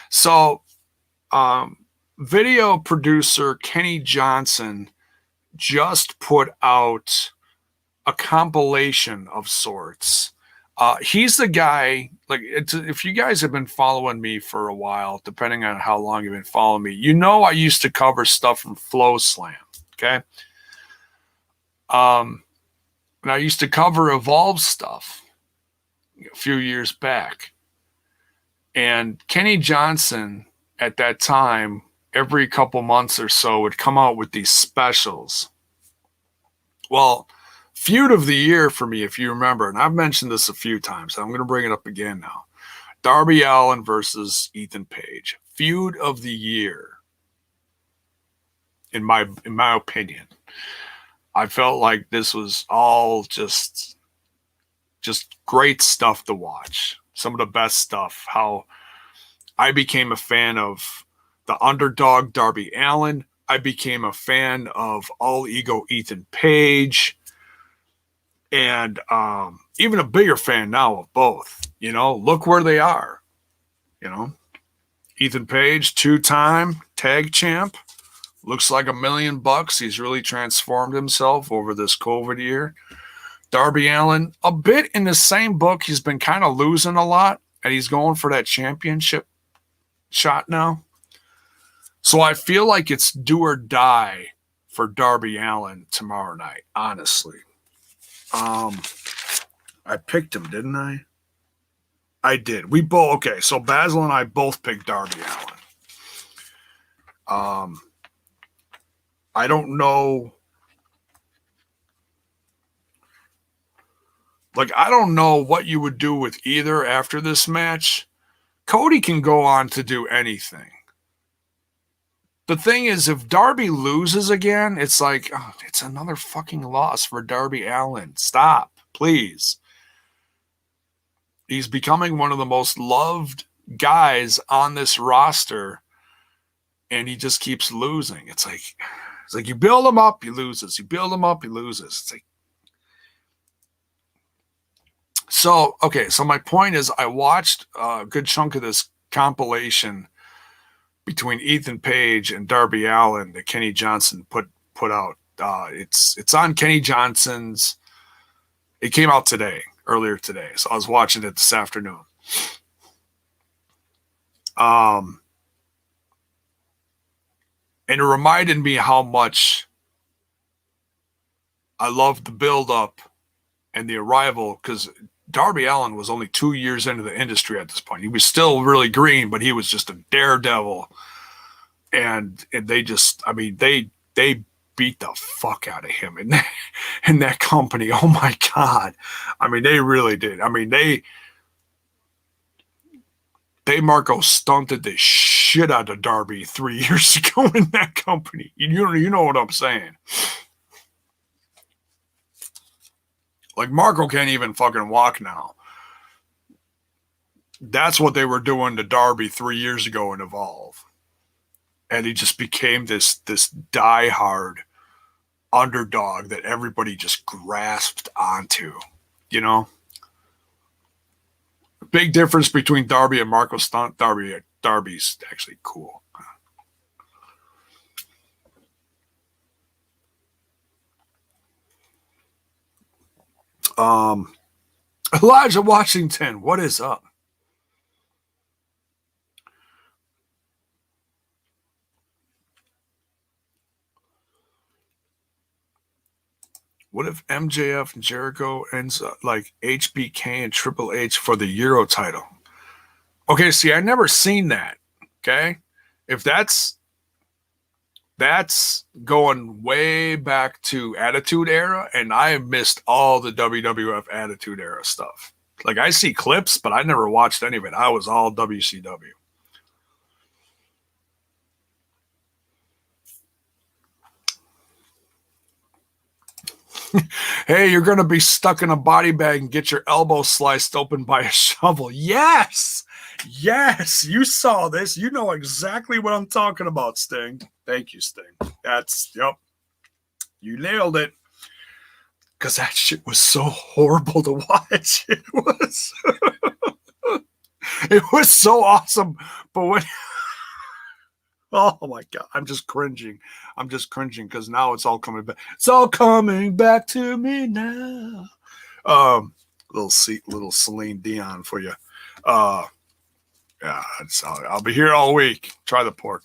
So, video producer Kenny Johnson just put out a compilation of sorts. He's the guy, like, if you guys have been following me for a while, depending on how long you've been following me, you know I used to cover stuff from Flow Slam, okay? And I used to cover Evolve stuff a few years back. And Kenny Johnson, at that time, every couple months or so, would come out with these specials. Well, Feud of the Year for me, if you remember, and I've mentioned this a few times, so I'm going to bring it up again now. Darby Allin versus Ethan Page. Feud of the Year, in my opinion. I felt like this was all just great stuff to watch. Some of the best stuff. How I became a fan of the underdog Darby Allin. I became a fan of All Ego Ethan Page. And even a bigger fan now of both. Look where they are. Ethan Page, 2-time tag champ. Looks like $1 million. He's really transformed himself over this COVID year. Darby Allin, a bit in the same book. He's been kind of losing a lot, and he's going for that championship shot now. So I feel like it's do or die for Darby Allin tomorrow night, honestly. I picked him, didn't I? I did. We both, okay, so Basil and I both picked Darby Allin. I don't know. Like, I don't know what you would do with either after this match. Cody can go on to do anything. The thing is, if Darby loses again, it's like, oh, it's another fucking loss for Darby Allin. Stop, please. He's becoming one of the most loved guys on this roster, and he just keeps losing. It's like you build him up, he loses. You build him up, he loses. It's like, so, okay, so my point is I watched a good chunk of this compilation between Ethan Page and Darby Allin that Kenny Johnson put out. It's on Kenny Johnson's. It came out today, earlier today. So I was watching it this afternoon. And it reminded me how much I loved the build-up and the arrival, because Darby Allin was only 2 years into the industry at this point. He was still really green, but he was just a daredevil. And they just, I mean, they beat the fuck out of him in that company. Oh my God. I mean, they really did. I mean, they Marco stunted the shit out of Darby 3 years ago in that company. You know what I'm saying. Like, Marco can't even fucking walk now. That's what they were doing to Darby 3 years ago in Evolve. And he just became this diehard underdog that everybody just grasped onto, you know? Big difference between Darby and Marco Stunt. Darby's actually cool. Elijah Washington, what is up? What if MJF and Jericho ends up like HBK and Triple H for the Euro title? Okay, see, I never seen that. Okay, if that's going way back to Attitude Era, and I have missed all the WWF Attitude Era stuff. Like, I see clips, but I never watched any of it. I was all WCW. Hey, you're going to be stuck in a body bag and get your elbow sliced open by a shovel. Yes. Yes. You saw this. You know exactly what I'm talking about, Sting. Thank you, Sting. Yep. You nailed it. Because that shit was so horrible to watch. It was so awesome. But when... Oh my God, I'm just cringing because now it's all coming back. It's all coming back to me now. Little Celine Dion for you. Yeah, I'll be here all week. Try the pork.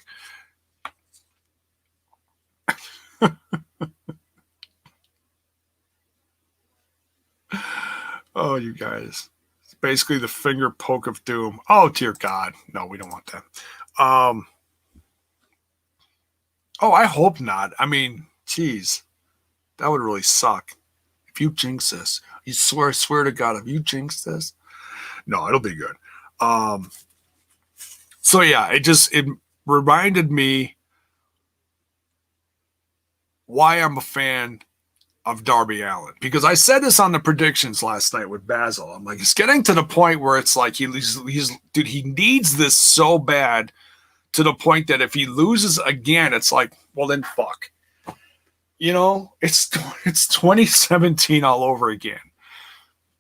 Oh, you guys. It's basically the finger poke of doom. Oh, dear God. No, we don't want that. Oh, I hope not. I mean, geez, that would really suck. If you jinx this, I swear to God, if you jinx this, no, it'll be good. So yeah, it reminded me why I'm a fan of Darby Allin, because I said this on the predictions last night with Basil. I'm like, it's getting to the point where it's like he needs this so bad, to the point that if he loses again, it's like, well, then fuck. You know, it's 2017 all over again.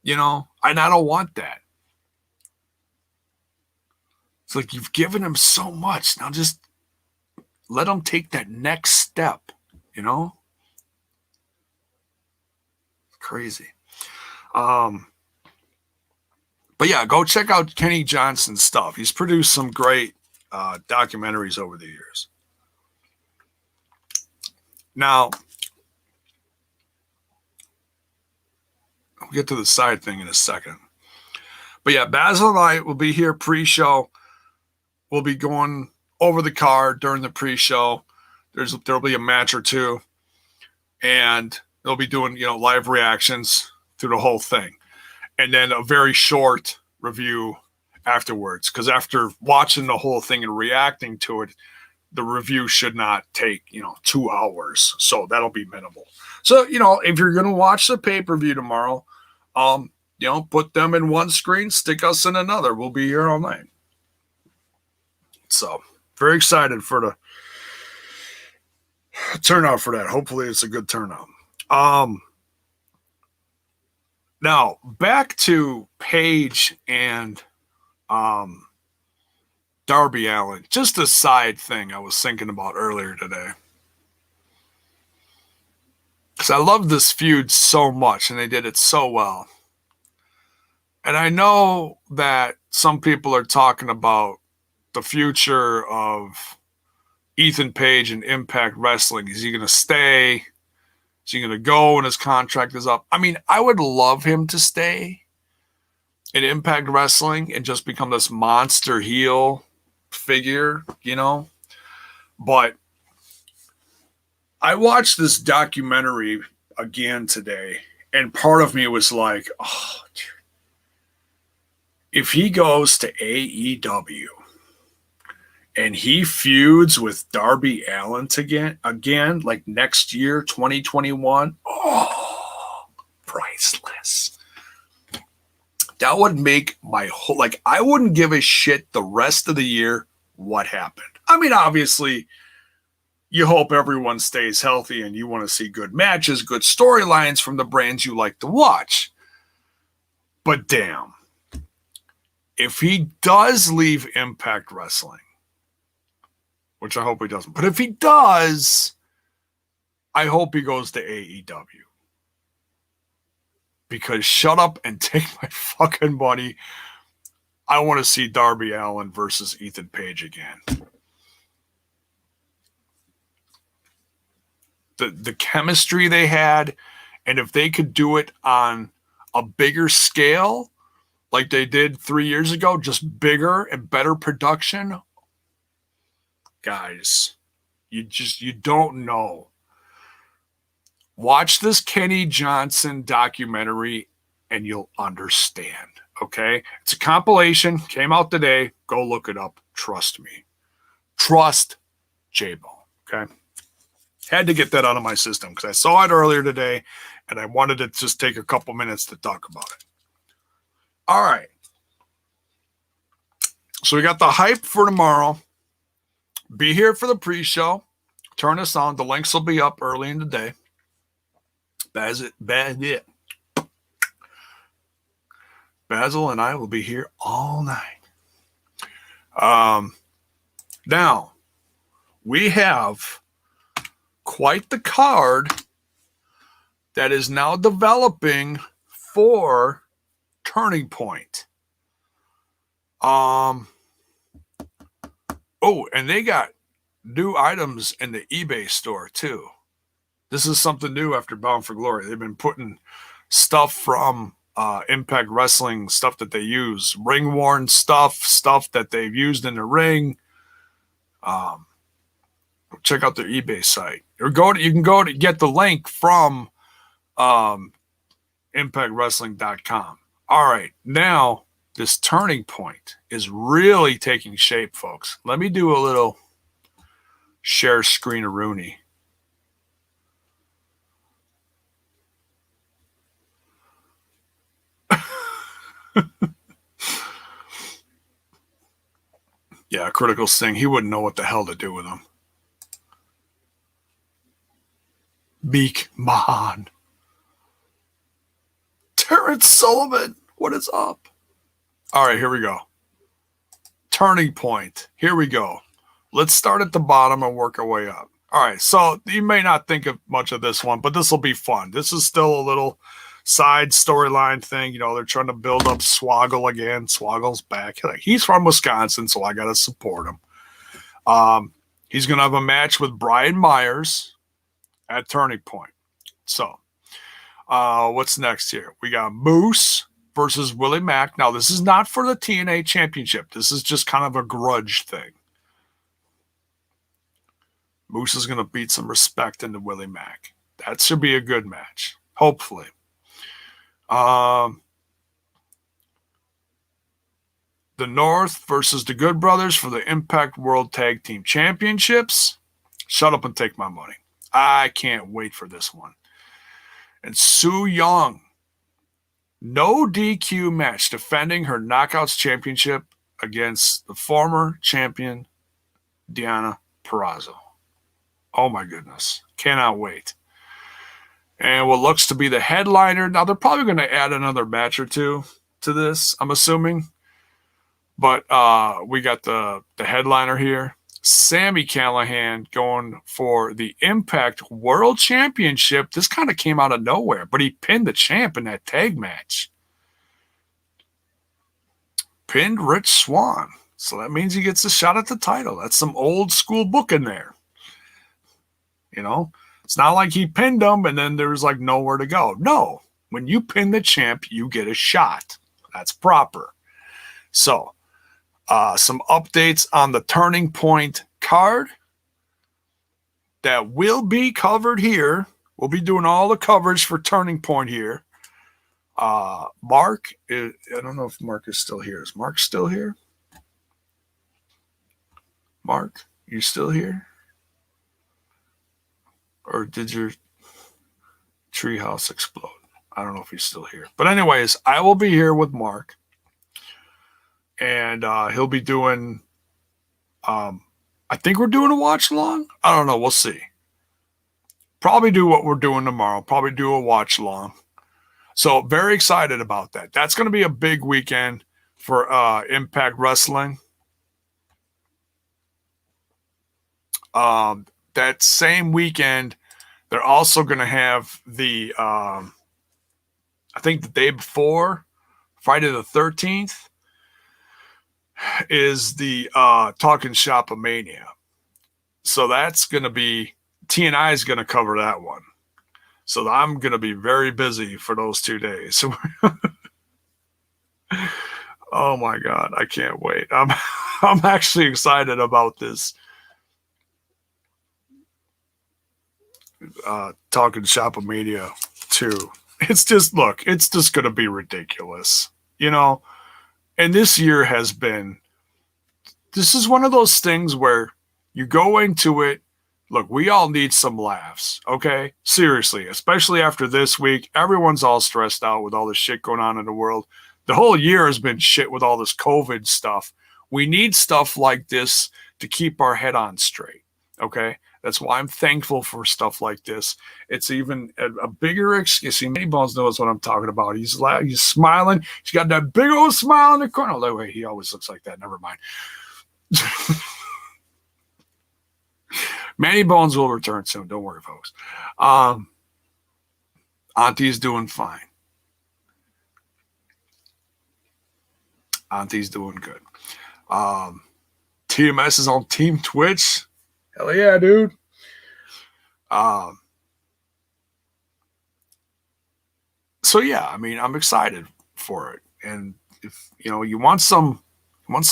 You know, and I don't want that. It's like, you've given him so much. Now just let him take that next step, you know? Crazy. But yeah, go check out Kenny Johnson's stuff. He's produced some great documentaries over the years. Now, I'll get to the side thing in a second. But yeah, Basil and I will be here pre-show. We'll be going over the card during the pre-show. There'll be a match or two, and they'll be doing, live reactions through the whole thing, and then a very short review afterwards, because after watching the whole thing and reacting to it, the review should not take 2 hours, so that'll be minimal. So if you're going to watch the pay-per-view tomorrow, put them in one screen, stick us in another. We'll be here all night. So very excited for the turnout for that. Hopefully it's a good turnout. Now back to Paige and Darby Allin. Just a side thing I was thinking about earlier today, because I love this feud so much and they did it so well. And I know that some people are talking about the future of Ethan Page and Impact Wrestling. Is he going to stay? Is he going to go when his contract is up? I mean, I would love him to stay in Impact Wrestling and just become this monster heel figure, But I watched this documentary again today, and part of me was like, oh, if he goes to AEW and he feuds with Darby Allin again, like next year, 2021, priceless. That would make my whole, I wouldn't give a shit the rest of the year what happened. I mean, obviously, you hope everyone stays healthy and you want to see good matches, good storylines from the brands you like to watch. But damn, if he does leave Impact Wrestling, which I hope he doesn't, but if he does, I hope he goes to AEW. Because shut up and take my fucking money. I want to see Darby Allin versus Ethan Page again. The chemistry they had, and if they could do it on a bigger scale, like they did 3 years ago, just bigger and better production, guys, you don't know. Watch this Kenny Johnson documentary and you'll understand, okay? It's a compilation, came out today. Go look it up. Trust me. Trust J-Bone, okay? Had to get that out of my system because I saw it earlier today and I wanted to just take a couple minutes to talk about it. All right. So we got the hype for tomorrow. Be here for the pre-show. Turn us on. The links will be up early in the day. Basil and I will be here all night. Now, we have quite the card that is now developing for Turning Point. Oh, and they got new items in the eBay store too. This is something new after Bound for Glory. They've been putting stuff from Impact Wrestling, stuff that they use, ring-worn stuff that they've used in the ring. Check out their eBay site. Or you can go to get the link from ImpactWrestling.com. All right, now this Turning Point is really taking shape, folks. Let me do a little share screen-a-rooney. Yeah, Critical Sting. He wouldn't know what the hell to do with him. Beak Mahan. Terrence Sullivan. What is up? All right, here we go. Turning Point. Here we go. Let's start at the bottom and work our way up. All right, so you may not think of much of this one, but this will be fun. This is still a little side storyline thing. You know, they're trying to build up Swoggle again. Swoggle's back. He's from Wisconsin, so I got to support him. He's going to have a match with Brian Myers at Turning Point. So, what's next here? We got Moose versus Willie Mack. Now, this is not for the TNA Championship. This is just kind of a grudge thing. Moose is going to beat some respect into Willie Mack. That should be a good match, hopefully. The North versus the Good Brothers for the Impact World Tag Team Championships. Shut up and take my money. I can't wait for this one. And Su Yung, no DQ match, defending her Knockouts Championship against the former champion, Deonna Purrazzo. Oh my goodness. Cannot wait. And what looks to be the headliner. Now, they're probably going to add another match or two to this, I'm assuming. But we got the headliner here. Sami Callihan going for the Impact World Championship. This kind of came out of nowhere, but he pinned the champ in that tag match. pinned Rich Swann. So that means he gets a shot at the title. That's some old school booking there. You know, it's not like he pinned him and then there's like nowhere to go. No, when you pin the champ, you get a shot. That's proper. So, some updates on the Turning Point card that will be covered here. We'll be doing all the coverage for Turning Point here. Mark, I don't know if Mark is still here. Is Mark still here? Mark, you still here? Or did your treehouse explode? I don't know if he's still here. But anyways, I will be here with Mark. And he'll be doing, I think we're doing a watch along. I don't know. We'll see. Probably do what we're doing tomorrow. Probably do a watch along. So very excited about that. That's going to be a big weekend for Impact Wrestling. That same weekend, they're also going to have the, I think the day before, Friday the 13th, is the Talking Shop of Mania. So that's going to be, TNI is going to cover that one. So I'm going to be very busy for those 2 days. Oh my God, I can't wait. I'm actually excited about this. Talking Shop of Mania 2. It's just, look, it's just going to be ridiculous. You know, and this year has been, this is one of those things where you go into it, look, we all need some laughs, okay? Seriously, especially after this week. Everyone's all stressed out with all the shit going on in the world. The whole year has been shit with all this COVID stuff. We need stuff like this to keep our head on straight, okay? That's why I'm thankful for stuff like this. It's even a bigger excuse. See, Manny Bones knows what I'm talking about. He's smiling. He's got that big old smile in the corner. Oh, wait, he always looks like that. Never mind. Manny Bones will return soon. Don't worry, folks. Auntie's doing fine. Auntie's doing good. TMS is on Team Twitch. Hell yeah, dude. So yeah, I mean, I'm excited for it. And if you know you want some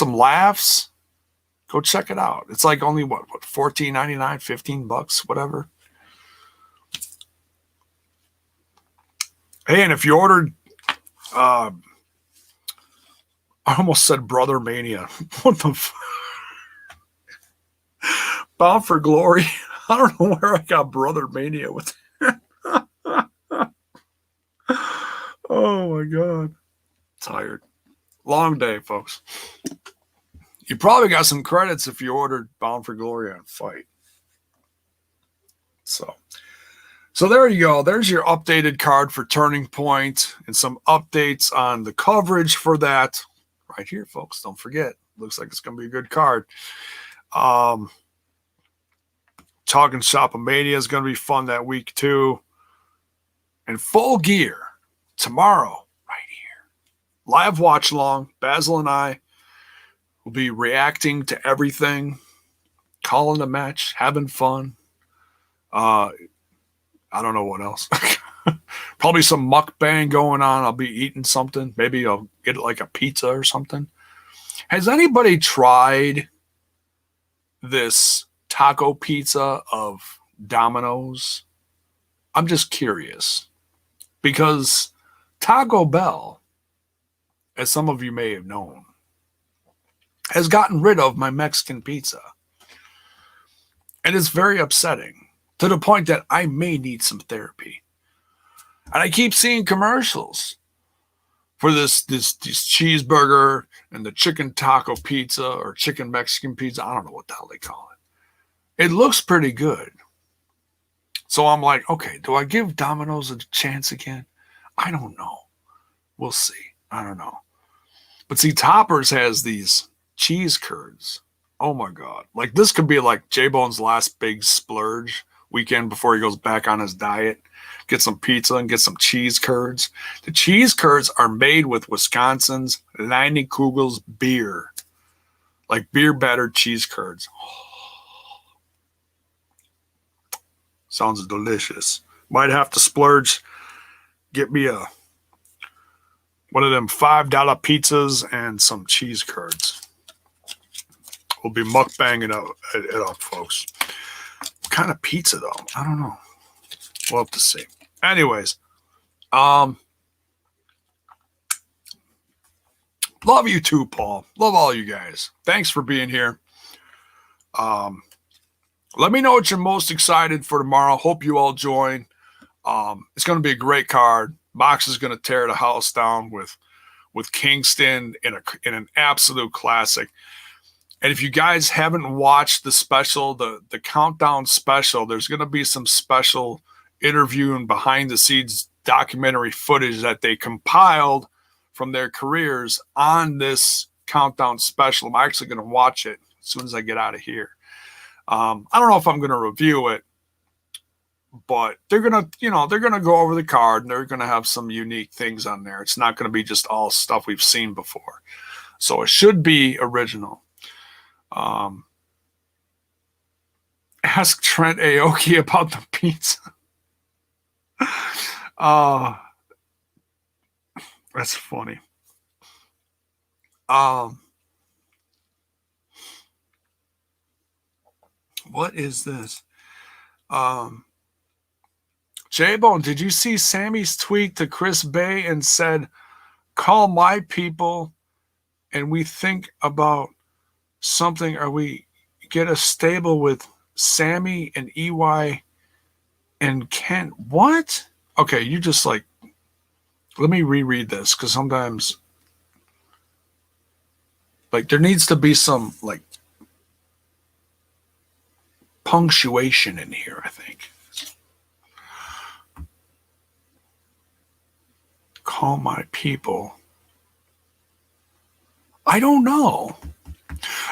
laughs, go check it out. It's like only what $14.99, $15, whatever. Hey, and if you ordered I almost said Brother Mania. What the Bound for Glory. I don't know where I got Brother Mania with that. Oh my God. Tired. Long day, folks. You probably got some credits if you ordered Bound for Glory on Fight. So there you go. There's your updated card for Turning Point and some updates on the coverage for that. Right here, folks. Don't forget. Looks like it's going to be a good card. Talking Shop of Mania is going to be fun that week too. And Full Gear tomorrow, right here. Live watch along. Basil and I will be reacting to everything, calling the match, having fun. I don't know what else. Probably some mukbang going on. I'll be eating something. Maybe I'll get like a pizza or something. Has anybody tried this taco pizza of Domino's? I'm just curious because Taco Bell, as some of you may have known, has gotten rid of my Mexican pizza. And it's very upsetting to the point that I may need some therapy. And I keep seeing commercials for this cheeseburger and the chicken taco pizza or chicken Mexican pizza. I don't know what the hell they call it. It looks pretty good. So I'm like, okay, do I give Domino's a chance again? I don't know. We'll see. I don't know. But see, Toppers has these cheese curds. Oh my God. Like this could be like J-Bone's last big splurge weekend before he goes back on his diet. Get some pizza and get some cheese curds. The cheese curds are made with Wisconsin's Leinekugel's beer. Like beer battered cheese curds. Sounds delicious. Might have to splurge. Get me one of them $5 pizzas and some cheese curds. We'll be mukbanging it up, folks. What kind of pizza, though? I don't know. We'll have to see. Anyways, love you too, Paul. Love all you guys. Thanks for being here. Let me know what you're most excited for tomorrow. Hope you all join. It's going to be a great card. Mox is going to tear the house down with Kingston in an absolute classic. And if you guys haven't watched the special, the countdown special, there's going to be some special interview and behind the scenes documentary footage that they compiled from their careers on this countdown special. I'm actually going to watch it as soon as I get out of here. I don't know if I'm going to review it, but they're going to go over the card and they're going to have some unique things on there. It's not going to be just all stuff we've seen before. So it should be original. Ask Trent Aoki about the pizza. That's funny. What is this? J-Bone, did you see Sammy's tweet to Chris Bay and said, call my people and we think about something? Are we get a stable with Sammy and EY and Ken? What? Okay, you just let me reread this because sometimes there needs to be some punctuation in here, I think. Call my people. I don't know.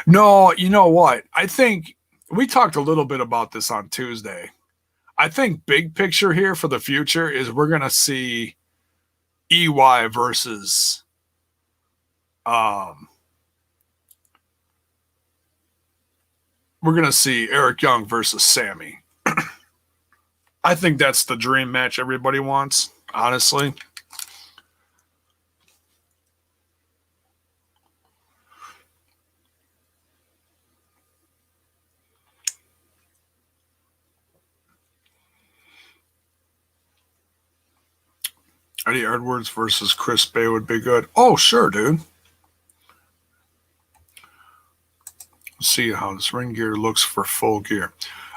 No, you know what? I think we talked a little bit about this on Tuesday. I think big picture here for the future is we're going to see EY versus we're going to see Eric Young versus Sammy. I think that's the dream match everybody wants, honestly. Eddie Edwards versus Chris Bay would be good. Oh, sure, dude. Let's see how this ring gear looks for Full Gear.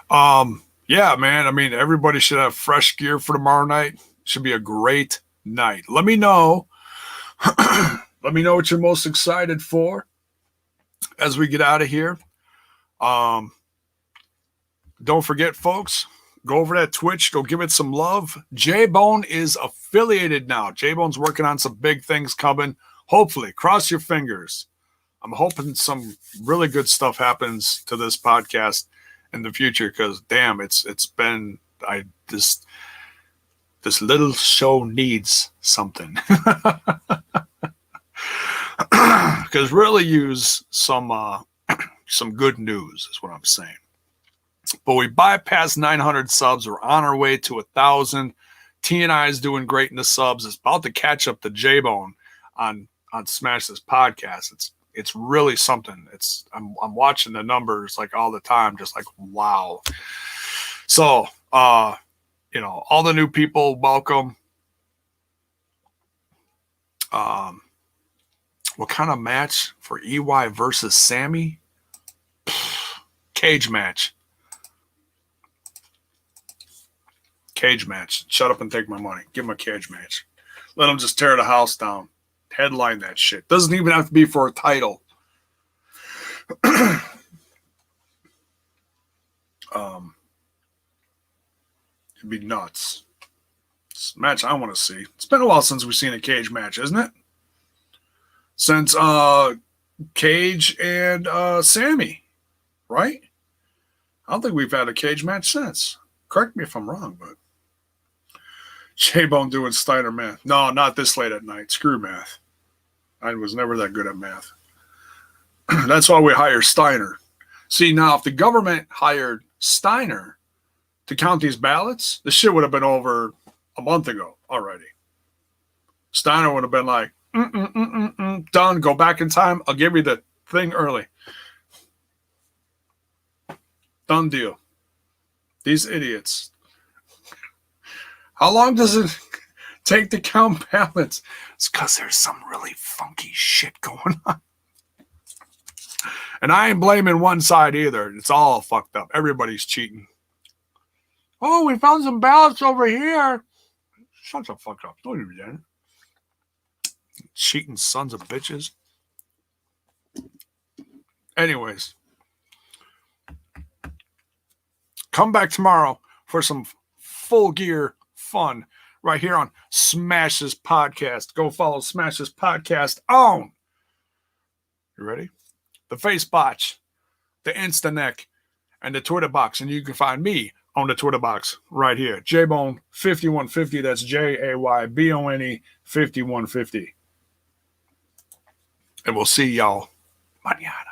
Yeah, man. I mean, everybody should have fresh gear for tomorrow night. Should be a great night. Let me know. Let me know what you're most excited for as we get out of here. Don't forget, folks, go over to Twitch. Go give it some love. J-Bone is affiliated now. J-Bone's working on some big things coming. Hopefully, cross your fingers. I'm hoping some really good stuff happens to this podcast in the future because, damn, it's been this little show needs something. Because really use some good news is what I'm saying. But we bypassed 900 subs. We're on our way to 1,000. T&I is doing great in the subs. It's about to catch up to J-Bone on Smash This Podcast. It's really something. I'm watching the numbers all the time, just wow. So all the new people, welcome. What kind of match for EY versus Sammy? Cage match. Cage match. Shut up and take my money. Give him a cage match. Let him just tear the house down. Headline that shit. Doesn't even have to be for a title. It'd be nuts. It's a match I want to see. It's been a while since we've seen a cage match, isn't it? Since Cage and Sammy, right? I don't think we've had a cage match since. Correct me if I'm wrong, but J-Bone doing Steiner math. No, not this late at night. Screw math. I was never that good at math. That's why we hire Steiner. See, now if the government hired Steiner to count these ballots, the shit would have been over a month ago already. Steiner would have been like, done, go back in time. I'll give you the thing early. Done deal. These idiots. How long does it take to count ballots? It's because there's some really funky shit going on. And I ain't blaming one side either. It's all fucked up. Everybody's cheating. Oh, we found some ballots over here. Shut the fuck up. Don't even do that. Cheating sons of bitches. Anyways. Come back tomorrow for some full gear fun right here on Smash's Podcast. Go follow Smash's Podcast on. You ready? The Face Botch, the Insta Neck, and the Twitter box. And you can find me on the Twitter box right here. J-Bone 5150. That's Jaybone 5150. And we'll see y'all mañana.